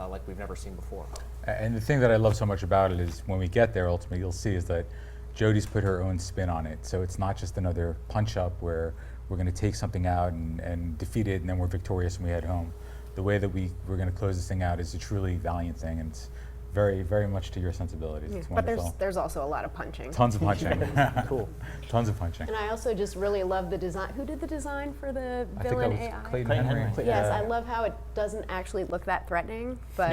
Like we've never seen before. And the thing that I love so much about it is when we get there, ultimately, you'll see is that Jody's put her own spin on it. So it's not just another punch-up where we're going to take something out and defeat it, and then we're victorious when we head home. The way that we're going to close this thing out is a truly Valiant thing, and it's very, very much to your sensibilities. Yeah, It's but wonderful. there's also a lot of punching. Tons of punching. Cool. Tons of punching. And I also just really love the design. Who did the design for the I think that villain was AI? Clayton Clayton Henry. Henry. Yes, Yeah. I love how it doesn't actually look that threatening, but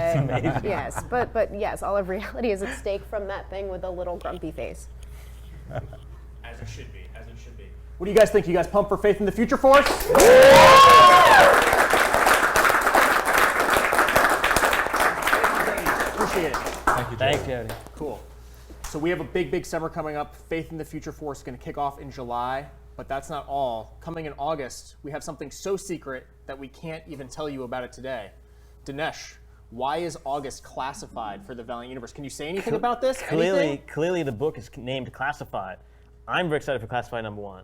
yes, but yes, all of reality is at stake from that thing with a little grumpy face. As it should be. As it should be. What do you guys think? You guys pumped for Faith in the Future Force? Appreciate it. Thank you, Jody. Thanks, Jody. Cool. So we have a big summer coming up. Faith in the Future Force is going to kick off in July, but that's not all. Coming in August, we have something so secret that we can't even tell you about it today. Dinesh, why is August classified for the Valiant universe? Can you say anything about this? Anything? Clearly the book is named Classified. I'm very excited for Classified #1.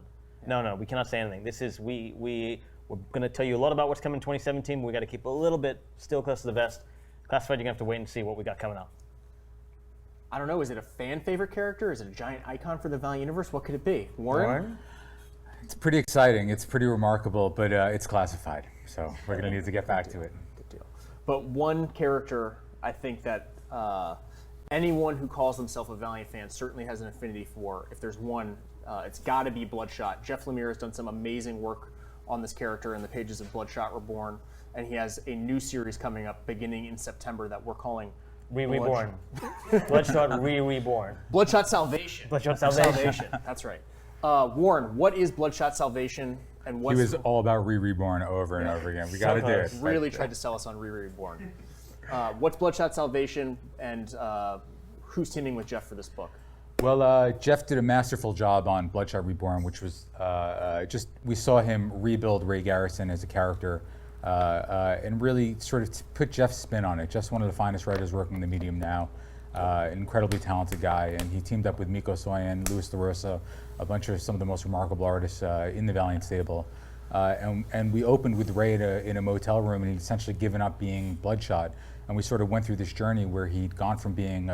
No, we cannot say anything. This is, we're going to tell you a lot about what's coming in 2017. We got to keep a little bit still close to the vest. Classified, you're going to have to wait and see what we got coming up. I don't know. Is it a fan favorite character? Is it a giant icon for the Valiant universe? What could it be? Warren? It's pretty exciting. It's pretty remarkable, but it's classified. So we're going to need to get back to it. Good deal. But one character I think that anyone who calls themselves a Valiant fan certainly has an affinity for. If there's one, it's got to be Bloodshot. Jeff Lemire has done some amazing work on this character in the pages of Bloodshot Reborn, and he has a new series coming up beginning in September that we're calling Reborn. Bloodshot Reborn. Bloodshot Salvation. Bloodshot Salvation. That's right. Warren, what is Bloodshot Salvation, and He what's was all about Reborn over and over again. We got to do it. really tried to sell us on Reborn. What's Bloodshot Salvation, and who's teaming with Jeff for this book? Well, Jeff did a masterful job on Bloodshot Reborn, which was we saw him rebuild Ray Garrison as a character and really sort of put Jeff's spin on it. Jeff's one of the finest writers working in the medium now, incredibly talented guy, and he teamed up with Miko Soyan, Louis DeRosa, a bunch of some of the most remarkable artists in the Valiant stable. And we opened with Ray in a motel room, and he'd essentially given up being Bloodshot. And we sort of went through this journey where he'd gone from being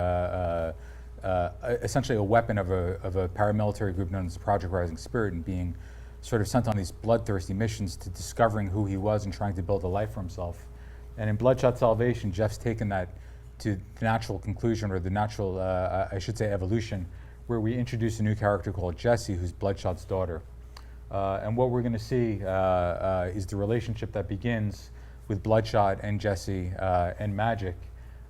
essentially a weapon of a paramilitary group known as the Project Rising Spirit, and being sort of sent on these bloodthirsty missions to discovering who he was and trying to build a life for himself. And in Bloodshot Salvation, Jeff's taken that to the natural conclusion, or the natural, I should say, evolution, where we introduce a new character called Jessie, who's Bloodshot's daughter. And what we're going to see is the relationship that begins with Bloodshot and Jessie and Magic,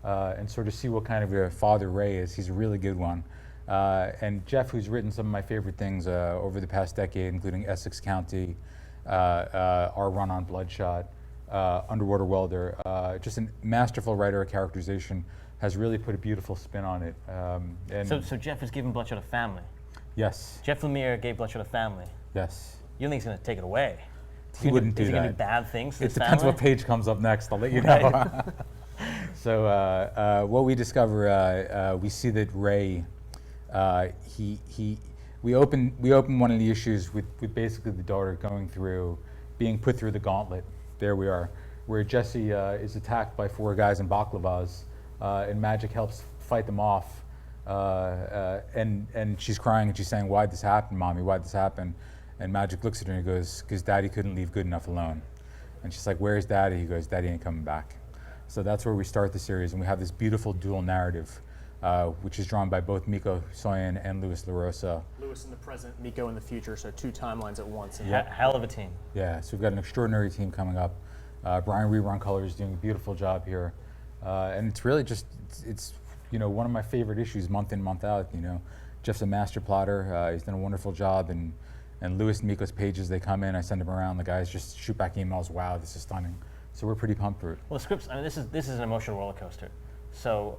and sort of see what kind of a father Ray is. He's a really good one. And Jeff, who's written some of my favorite things over the past decade, including Essex County, our run on Bloodshot, Underwater Welder, just a masterful writer of characterization, has really put a beautiful spin on it. And So Jeff has given Bloodshot a family. yes, Jeff Lemire gave Bloodshot a family. yes. You think he's going to take it away? He wouldn't do Is he going to do that. bad things to It his depends family? what page comes up next. I'll let you know. So what we discover, we see that Ray, we open one of the issues with basically the daughter going through, being put through the gauntlet. There we are, where Jessie is attacked by 4 guys in baklavas, and Magic helps fight them off. And she's crying and she's saying, "Why'd this happen, Mommy? Why'd this happen?" And Magic looks at her and he goes, "Because Daddy couldn't leave good enough alone." And she's like, "Where's Daddy?" He goes, "Daddy ain't coming back." So that's where we start the series, and we have this beautiful dual narrative, which is drawn by both Miko Soyen and Louis LaRosa. Lewis in the present, Miko in the future, so 2 timelines at once. And Hell of a team. Yeah, so we've got an extraordinary team coming up. Brian Reber on colors is doing a beautiful job here. And it's really just, it's one of my favorite issues month in, month out. Jeff's a master plotter. He's done a wonderful job. And Louis and Miko's pages, they come in, I send them around. The guys just shoot back emails. Wow, this is stunning. So we're pretty pumped for it. Well, the scripts, I mean, this is an emotional roller coaster. So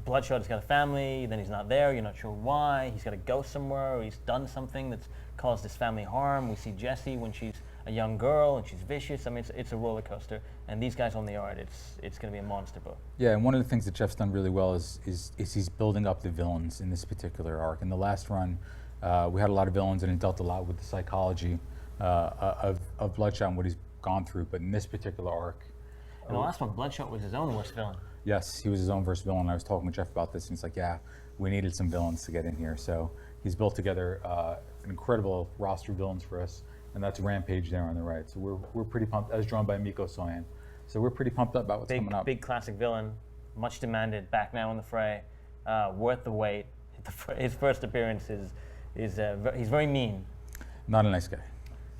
Bloodshot has got a family, then he's not there, you're not sure why. He's got to go somewhere, or he's done something that's caused his family harm. We see Jessie when she's a young girl and she's vicious. I mean, it's a roller coaster. And these guys on the art, it's going to be a monster book. Yeah, and one of the things that Jeff's done really well is he's building up the villains in this particular arc. In the last run, we had a lot of villains, and it dealt a lot with the psychology of Bloodshot and what he's gone through. But in this particular arc, In the last one, Bloodshot was his own worst villain. yes, he was his own versus villain. I was talking with Jeff about this, and he's like, "Yeah, we needed some villains to get in here." So he's built together an incredible roster of villains for us, and that's Rampage there on the right. So we're pretty pumped, as drawn by Miko Soyen. So we're pretty pumped up about what's coming up. Big classic villain, much demanded, back now in the fray, worth the wait. His first appearance is he's very mean. Not a nice guy.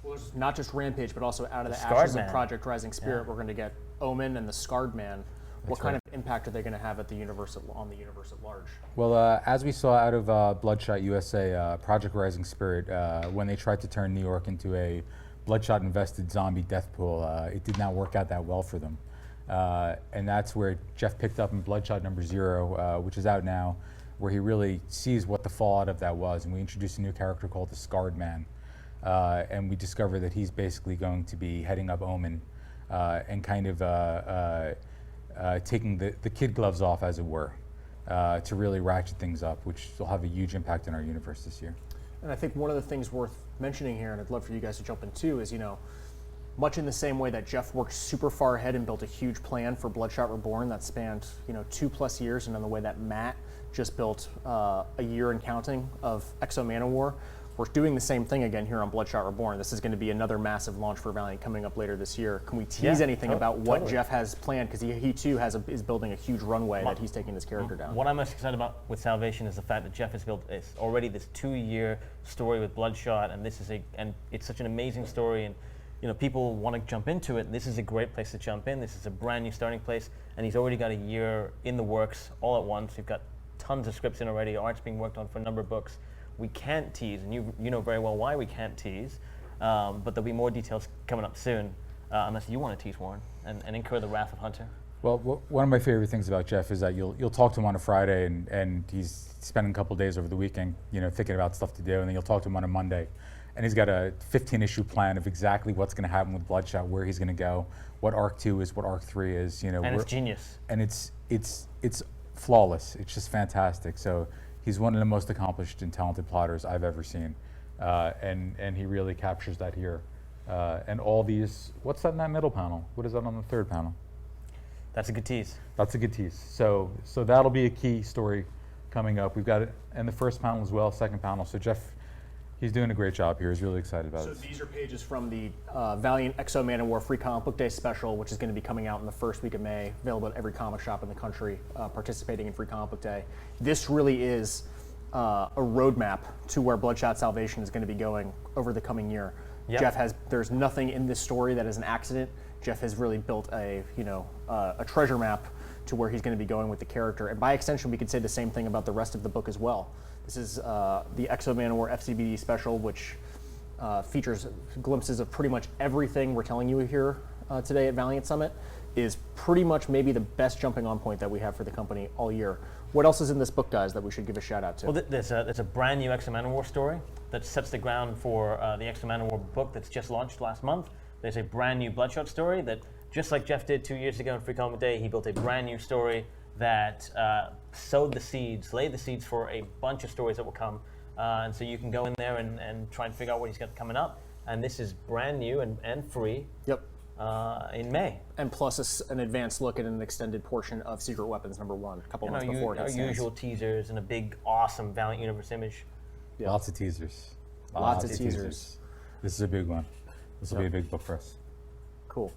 Well, it's not just Rampage, but also out of the Scarred ashes Man. of Project Rising Spirit, we're going to get Omen and the Scarred Man. What kind right. of impact are they going to have on the universe at large? Well, as we saw out of Bloodshot USA, Project Rising Spirit, when they tried to turn New York into a Bloodshot-invested zombie death pool, it did not work out that well for them. And that's where Jeff picked up in Bloodshot #0, which is out now, where he really sees what the fallout of that was. And we introduced a new character called the Scarred Man. And we discover that he's basically going to be heading up Omen and kind of taking the kid gloves off, as it were, to really ratchet things up, which will have a huge impact on our universe this year. And I think one of the things worth mentioning here, and I'd love for you guys to jump in too, is, much in the same way that Jeff worked super far ahead and built a huge plan for Bloodshot Reborn that spanned, 2+ years, and in the way that Matt just built a year and counting of X-O Manowar, we're doing the same thing again here on Bloodshot Reborn. This is going to be another massive launch for Valiant coming up later this year. Can we tease anything about what totally. Jeff has planned? Because he too is building a huge runway that he's taking this character down. What I'm most excited about with Salvation is the fact that Jeff has built already this 2-year story with Bloodshot, and it's such an amazing story, and people want to jump into it. This is a great place to jump in. This is a brand new starting place, and he's already got a year in the works all at once. We've got tons of scripts in already. Art's being worked on for a number of books. We can't tease, and you know very well why we can't tease, but there'll be more details coming up soon, unless you want to tease, Warren, and incur the wrath of Hunter. Well, one of my favorite things about Jeff is that you'll talk to him on a Friday, and he's spending a couple days over the weekend, thinking about stuff to do, and then you'll talk to him on a Monday, and he's got a 15-issue plan of exactly what's going to happen with Bloodshot, where he's going to go, what Arc 2 is, what Arc 3 is, And it's genius. And it's flawless. It's just fantastic. So he's one of the most accomplished and talented plotters I've ever seen. and he really captures that here. And all these, what's that in that middle panel? What is that on the third panel? That's a good tease. That's a good tease. So that'll be a key story coming up. We've got it in the first panel as well, second panel. So Jeff, he's doing a great job here. He's really excited about So it. these are pages from the Valiant X-O Manowar Free Comic Book Day special, which is going to be coming out in the first week of May, available at every comic shop in the country participating in Free Comic Book Day. This really is a roadmap to where Bloodshot Salvation is going to be going over the coming year. Yep. There's nothing in this story that is an accident. Jeff has really built a treasure map to where he's going to be going with the character. And by extension, we could say the same thing about the rest of the book as well. This is the X-O Manowar FCBD special, which features glimpses of pretty much everything we're telling you here today at Valiant Summit, is pretty much maybe the best jumping on point that we have for the company all year. What else is in this book, guys, that we should give a shout out to? Well, there's a brand new X-O Manowar story that sets the ground for the X-O Manowar book that's just launched last month. There's a brand new Bloodshot story that, just like Jeff did 2 years ago in Free Comic Day, he built a brand new story that laid the seeds for a bunch of stories that will come. And so you can go in there and try and figure out what he's got coming up. And this is brand new and free. Yep. In May. And plus an advanced look at an extended portion of Secret Weapons #1, a couple months before it Our hits usual teasers and a big, awesome Valiant Universe image. Yeah. Lots of teasers. Lots of teasers. This is a big one. This will be a big book for us. Cool.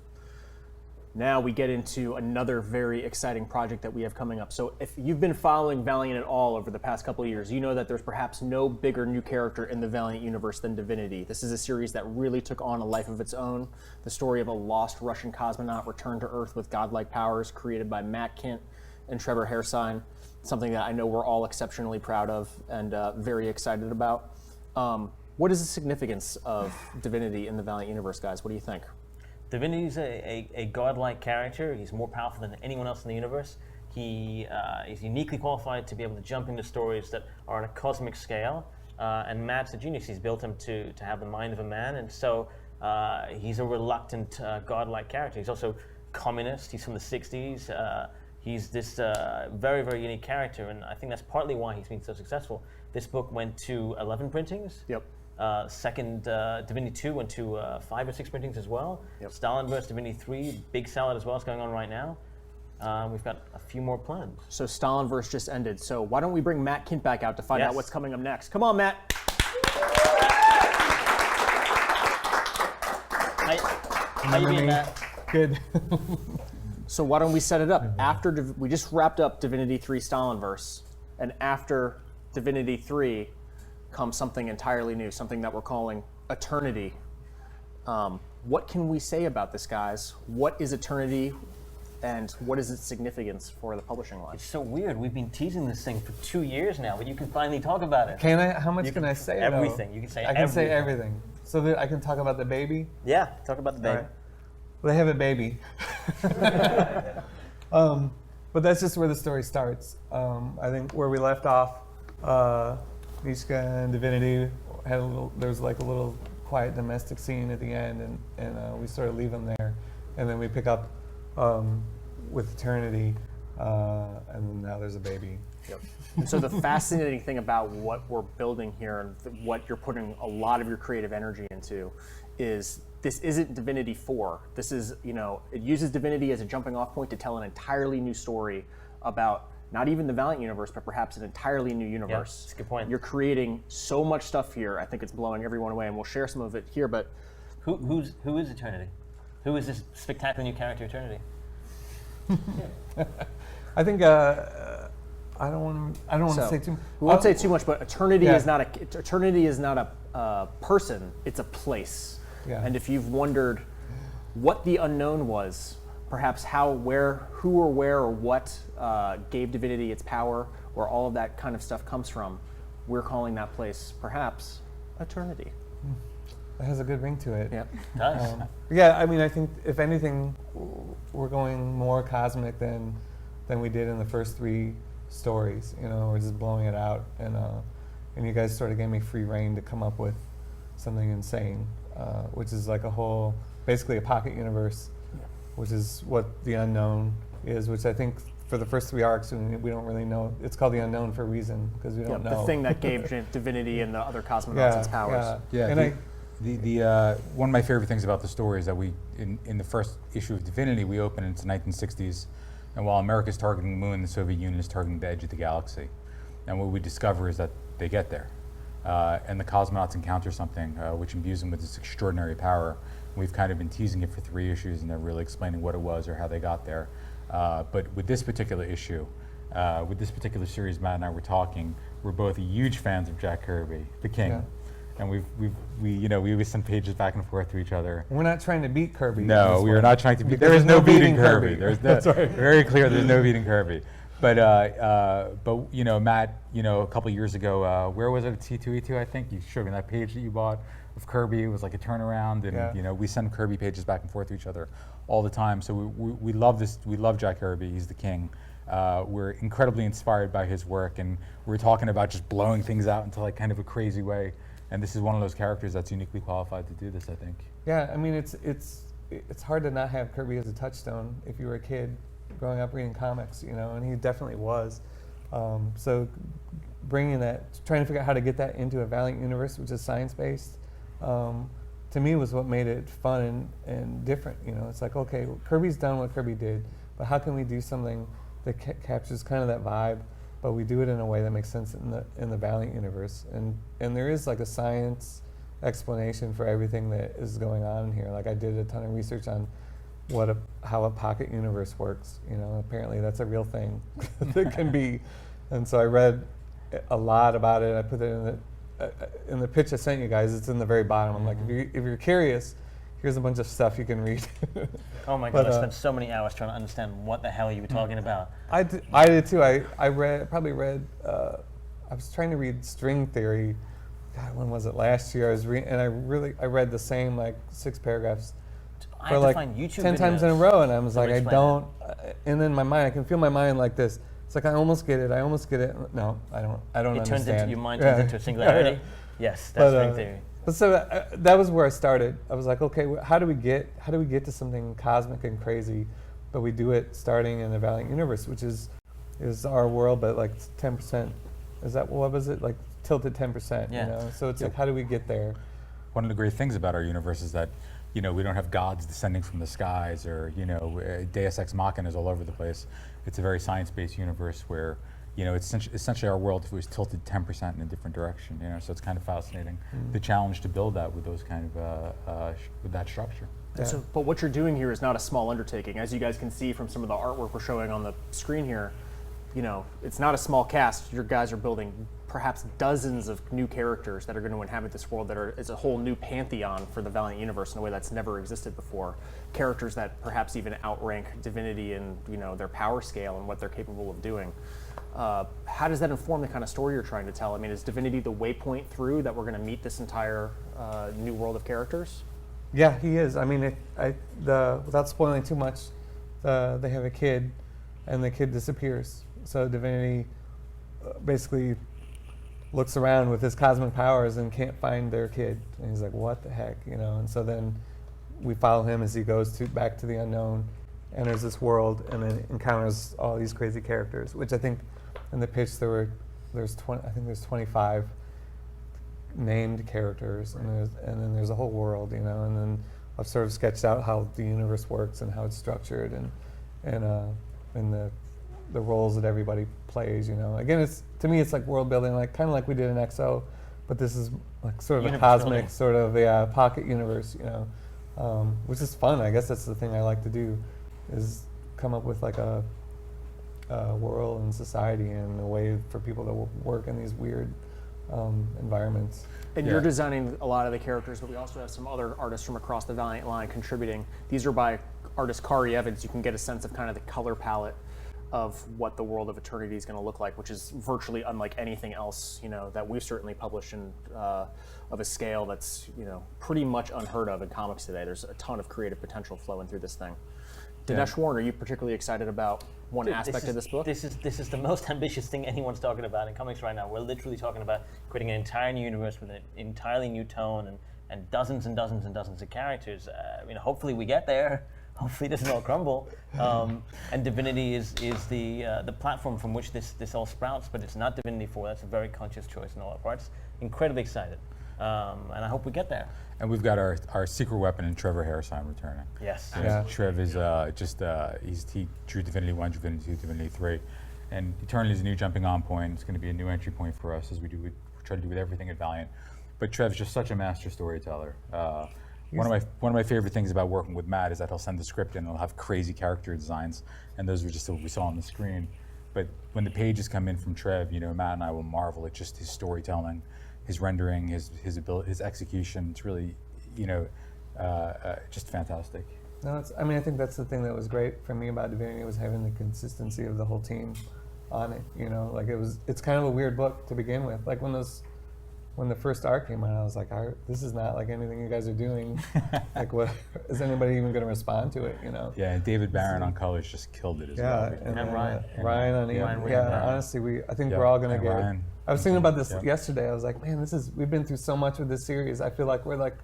Now we get into another very exciting project that we have coming up. So if you've been following Valiant at all over the past couple of years, you know that there's perhaps no bigger new character in the Valiant universe than Divinity. This is a series that really took on a life of its own. The story of a lost Russian cosmonaut returned to Earth with godlike powers, created by Matt Kindt and Trevor Hairsine, something that I know we're all exceptionally proud of and very excited about. What is the significance of Divinity in the Valiant universe, guys? What do you think? Divinity's a godlike character. He's more powerful than anyone else in the universe. He is uniquely qualified to be able to jump into stories that are on a cosmic scale. And Matt's a genius. He's built him to have the mind of a man. And so he's a reluctant, godlike character. He's also communist. He's from the 60s. He's this very, very unique character. And I think that's partly why he's been so successful. This book went to 11 printings. Yep. Second, Divinity 2 went to 5 or 6 printings as well. Yep. Stalin vs. Divinity 3, big salad as well is going on right now. We've got a few more plans. So Stalinverse just ended. So why don't we bring Matt Kindt back out to find out Yes. what's coming up next? Come on, Matt. How you being, Matt? Good. So why don't we set it up? After we just wrapped up Divinity 3 Stalinverse, and after Divinity 3 comes something entirely new, something that we're calling Eternity. What can we say about this, guys? What is Eternity, and what is its significance for the publishing line? It's so weird. We've been teasing this thing for 2 years now, but you can finally talk about it. Can I? How much can I say? though? Everything. You can say I can say everything. everything. So that I can talk about the baby. Yeah, talk about the baby. All right. Well, they have a baby. But that's just where the story starts. I think where we left off, Mishka and Divinity had there was like a little quiet domestic scene at the end, and we sort of leave them there, and then we pick up with Eternity, and then now there's a baby. Yep. And so the fascinating thing about what we're building here and what you're putting a lot of your creative energy into is this isn't Divinity 4. This is, it uses Divinity as a jumping off point to tell an entirely new story about not even the Valiant universe, but perhaps an entirely new universe. that's a good point. You're creating so much stuff here. I think it's blowing everyone away, and we'll share some of it here, but Who is Eternity? Who is this spectacular new character, Eternity? I think I don't want to say too much. We won't say too much, but Eternity Yeah. is not a person, it's a place. Yeah. And if you've wondered what the unknown was, perhaps how, where, who or where or what gave Divinity its power, where all of that kind of stuff comes from, we're calling that place perhaps Eternity. It has a good ring to it. Yeah. Does. Yeah, I mean, I think if anything, we're going more cosmic than we did in the first 3 stories. We're just blowing it out, and you guys sort of gave me free reign to come up with something insane, which is like basically a pocket universe, which is what the unknown is. Which I think for the first 3 arcs, and we don't really know. It's called the Unknown for a reason, because we don't know. The thing that gave Divinity and the other cosmonauts its powers. Yeah, And one of my favorite things about the story is that we, in the first issue of Divinity, we open into 1960s, and while America's targeting the moon, the Soviet Union is targeting the edge of the galaxy. And what we discover is that they get there. And the cosmonauts encounter something which imbues them with this extraordinary power. We've kind of been teasing it for 3 issues and they're really explaining what it was or how they got there. But with this particular issue, with this particular series, Matt and I were talking, we're both huge fans of Jack Kirby, the King. Yeah. And we always send pages back and forth to each other. We're not trying to beat Kirby. No, we are not trying to beat. Because There is no beating Kirby. Kirby. There's That's right. very clear. There's no beating Kirby. But Matt, a couple years ago, where was it at C2E2? I think you showed me that page that you bought of Kirby. It was like a turnaround, and we send Kirby pages back and forth to each other all the time. So we love this. We love Jack Kirby. He's the king. We're incredibly inspired by his work, and we're talking about just blowing things out into like kind of a crazy way. And this is one of those characters that's uniquely qualified to do this, I think. Yeah, I mean, it's hard to not have Kirby as a touchstone if you were a kid growing up reading comics, and he definitely was. So bringing that, trying to figure out how to get that into a Valiant universe, which is science-based, to me was what made it fun and different. It's like, okay, Kirby's done what Kirby did, but how can we do something that captures kind of that vibe, but we do it in a way that makes sense in the Valiant universe. And there is like a science explanation for everything that is going on in here. Like I did a ton of research on how a pocket universe works. Apparently that's a real thing that can be. And so I read a lot about it. I put it in the pitch I sent you guys. It's in the very bottom. I'm like, if you're curious, here's a bunch of stuff you can read. Oh my God, I spent so many hours trying to understand what the hell you were talking about. I did too. I was trying to read string theory. God, when was it? Last year. I read the same like 6 paragraphs I for had like to find YouTube 10 times videos in a row, and I was to like, I explain don't. And then my mind, I can feel my mind like this. It's like I almost get it. No, I don't It understand. turns into your mind turns into a singularity. Yes, that's string theory. But so that was where I started. I was like, okay, how do we get to something cosmic and crazy, but we do it starting in the Valiant universe, which is our world, but like 10%. Is that what was it? Like tilted 10%. Yeah. So it's like, how do we get there? One of the great things about our universe is that we don't have gods descending from the skies or Deus Ex Machina all over the place. It's a very science-based universe where it's essentially our world if it was tilted 10% in a different direction. So it's kind of fascinating. The challenge to build that with those kind of with that structure. Yeah. So, but what you're doing here is not a small undertaking, as you guys can see from some of the artwork we're showing on the screen here. It's not a small cast. Your guys are building perhaps dozens of new characters that are going to inhabit this world is a whole new pantheon for the Valiant universe in a way that's never existed before. Characters that perhaps even outrank Divinity in their power scale and what they're capable of doing. How does that inform the kind of story you're trying to tell? I mean, is Divinity the waypoint through that we're going to meet this entire new world of characters? Yeah, he is. I mean, without spoiling too much, they have a kid, and the kid disappears. So Divinity basically looks around with his cosmic powers and can't find their kid, and he's like, "What the heck?" And so then we follow him as he goes back to the unknown, enters this world, and then encounters all these crazy characters. Which I think in the pitch there's 25 named characters, and then there's a whole world, and then I've sort of sketched out how the universe works and how it's structured, and the roles that everybody plays. Again, to me it's like world building, like kind of like we did in X-O, but this is like sort of Universe a cosmic building. sort of pocket universe, which is fun. I guess that's the thing I like to do, is come up with like a world and society and a way for people to work in these weird environments. And you're designing a lot of the characters, but we also have some other artists from across the Valiant line contributing. These are by artist Kari Evans. You can get a sense of kind of the color palette of what the world of Eternity is going to look like, which is virtually unlike anything else, that we've certainly published in of a scale that's pretty much unheard of in comics today. There's a ton of creative potential flowing through this thing. Dinesh Warren, are you particularly excited about one aspect of this book? This is the most ambitious thing anyone's talking about in comics right now. We're literally talking about creating an entire new universe with an entirely new tone and dozens and dozens and dozens of characters. Hopefully we get there. hopefully it doesn't all crumble. And Divinity is the platform from which this all sprouts, but it's not Divinity 4. That's a very conscious choice in all our parts. Incredibly excited, and I hope we get there. And we've got our secret weapon in Trevor Harrisheim returning. Yes. Yeah. Trev is he drew Divinity 1, Divinity 2, Divinity 3. And Eternity is a new jumping on point. It's going to be a new entry point for us, as we try to do with everything at Valiant. But Trev's just such a master storyteller. One of my favorite things about working with Matt is that he'll send the script in and he'll have crazy character designs, and those were just what we saw on the screen. But when the pages come in from Trev, Matt and I will marvel at just his storytelling, his rendering, his ability, his execution. It's really, just fantastic. No, I think that's the thing that was great for me about Divinity, was having the consistency of the whole team on it. It's kind of a weird book to begin with. Like when the first arc came out, I was like, this is not like anything you guys are doing. Like, what is anybody even going to respond to it? Yeah, and David Barron on colors just killed it as well. And Ryan. Ryan on Ryan, yeah. Honestly, I think we're all going to get. Ryan. I was thinking about this yesterday. I was like, man, we've been through so much with this series. I feel like we're like,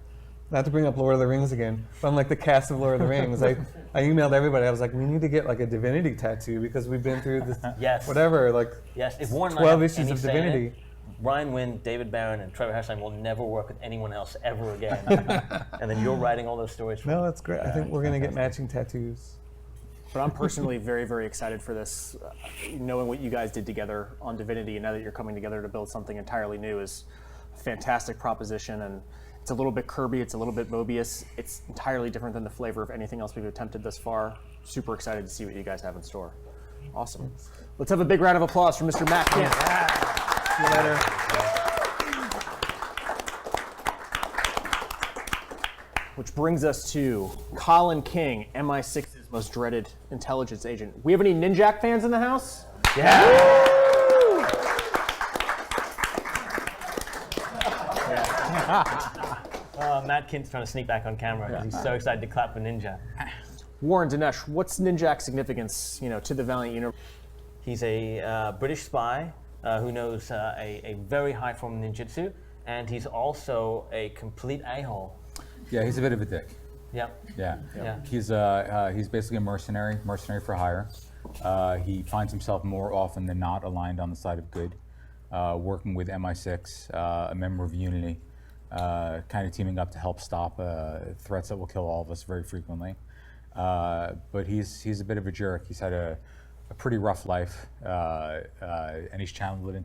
not to bring up Lord of the Rings again, but I'm like the cast of Lord of the Rings. I emailed everybody. I was like, we need to get like a Divinity tattoo because we've been through this. Yes. Whatever, like. Yes. If Warren 12 issues of Divinity. Ryan Wynn, David Barron, and Trevor Harrisheim will never work with anyone else ever again. And then you're writing all those stories. No, that's great. I think we're going to get matching tattoos. But I'm personally very, very excited for this. Knowing what you guys did together on Divinity, and now that you're coming together to build something entirely new, is a fantastic proposition. And it's a little bit Kirby, it's a little bit Mobius. It's entirely different than the flavor of anything else we've attempted thus far. Super excited to see what you guys have in store. Awesome. Let's have a big round of applause for Mr. Matt Kent. See you later. Which brings us to Colin King, MI6's most dreaded intelligence agent. We have any Ninjak fans in the house? Yeah. Matt Kint's trying to sneak back on camera because he's so excited to clap for Ninjak. Warren, Dinesh, what's Ninjak's significance, to the Valiant universe? He's a British spy who knows a very high form of ninjutsu, and he's also a complete a-hole. Yeah, he's a bit of a dick. Yep. Yeah. He's basically a mercenary for hire. He finds himself more often than not aligned on the side of good, working with MI6, a member of Unity, kind of teaming up to help stop threats that will kill all of us very frequently. But he's a bit of a jerk. He's had a pretty rough life, and he's channeled it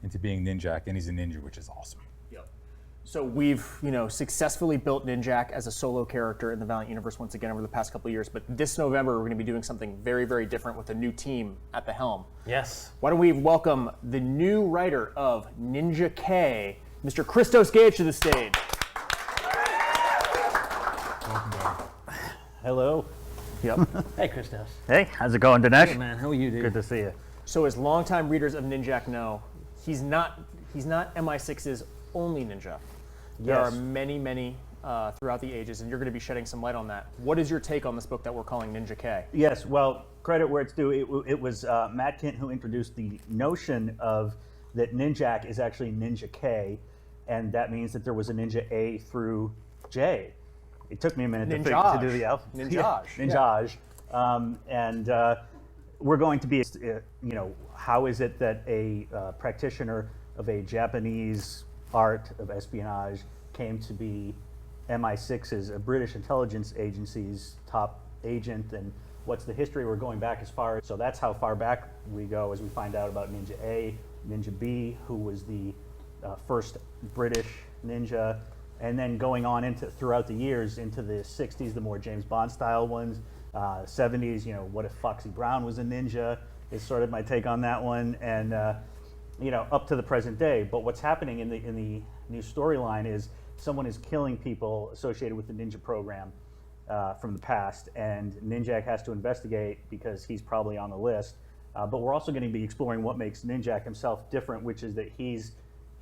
into being Ninjak, and he's a ninja, which is awesome. So we've, successfully built Ninjak as a solo character in the Valiant universe once again over the past couple of years. But this November, we're going to be doing something very, very different with a new team at the helm. Yes. Why don't we welcome the new writer of Ninja K, Mr. Christos Gage, to the stage. Hello. Yep. Hey, Christos. Hey, how's it going, Dinesh? Hey, man. How are you, dude? Good to see you. So as longtime readers of Ninjak know, he's not MI6's only ninja. There are many, many throughout the ages, and you're going to be shedding some light on that. What is your take on this book that we're calling Ninja K? Yes, well, credit where it's due. It was Matt Kent who introduced the notion of that Ninjak is actually Ninja K, and that means that there was a Ninja A through J. It took me a minute to do the alphabet. Ninjaj. And we're going to be, how is it that a practitioner of a Japanese art of espionage came to be MI6's, a British intelligence agency's top agent, and what's the history? We're going back as far, so that's how far back we go as we find out about Ninja A, Ninja B, who was the first British ninja, and then going on into throughout the years into the 60s, the more James Bond style ones, 70s, what if Foxy Brown was a ninja, is sort of my take on that one, and up to the present day. But what's happening in the new storyline is someone is killing people associated with the ninja program from the past, and Ninjak has to investigate because he's probably on the list. But we're also going to be exploring what makes Ninjak himself different, which is that he's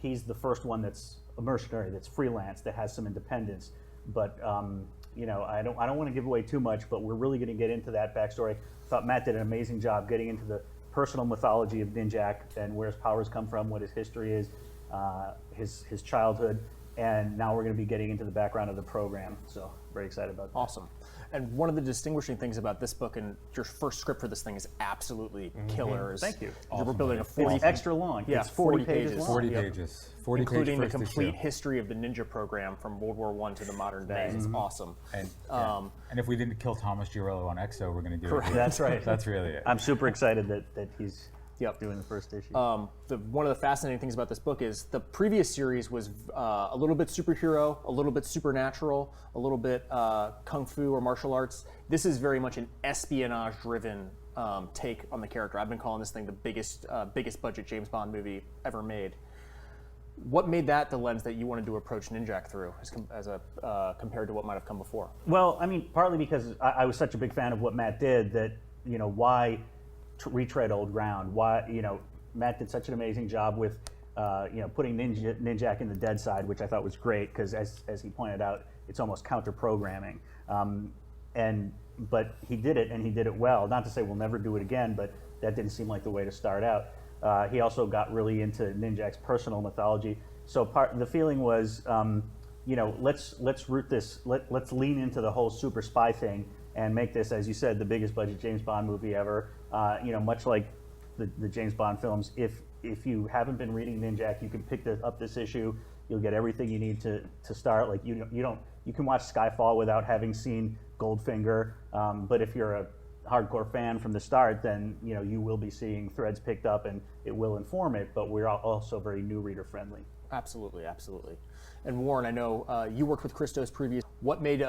the first one that's a mercenary, that's freelance, that has some independence. But I don't want to give away too much, but we're really going to get into that backstory. I thought Matt did an amazing job getting into the personal mythology of Ninjak and where his powers come from, what his history is, his childhood, and now we're going to be getting into the background of the program. So very excited about that. Awesome. And one of the distinguishing things about this book and your first script for this thing is absolutely killer. Is Thank you. We're building a 40 It's extra long. Yeah, It's 40 pages. pages long. 40 Yep. pages. 40 including the page first complete issue. history of the Ninja program from World War I to the modern day. It's awesome. And, and if we didn't kill Thomas Giorello on X-O, we're going to do Correct. it. That's right. That's really it. I'm super excited that he's Yep. doing the first issue. One of the fascinating things about this book is the previous series was a little bit superhero, a little bit supernatural, a little bit kung fu or martial arts. This is very much an espionage-driven take on the character. I've been calling this thing the biggest budget James Bond movie ever made. What made that the lens that you wanted to approach Ninjak through, compared to what might have come before? Well, I mean, partly because I was such a big fan of what Matt did that, why retread old ground? Why, Matt did such an amazing job with, putting Ninjak in the dead side, which I thought was great because, as he pointed out, it's almost counter-programming. But he did it, and he did it well. Not to say we'll never do it again, but that didn't seem like the way to start out. He also got really into Ninjak's personal mythology. So the feeling was, let's root this. Let's lean into the whole super spy thing and make this, as you said, the biggest budget James Bond movie ever. Much like the James Bond films. If you haven't been reading Ninjak, you can pick up this issue. You'll get everything you need to start. Like you can watch Skyfall without having seen Goldfinger. But if you're a hardcore fan from the start, then you will be seeing threads picked up, and it will inform it. But we're also very new reader friendly. Absolutely, absolutely. And Warren, I know you worked with Christos previous. What made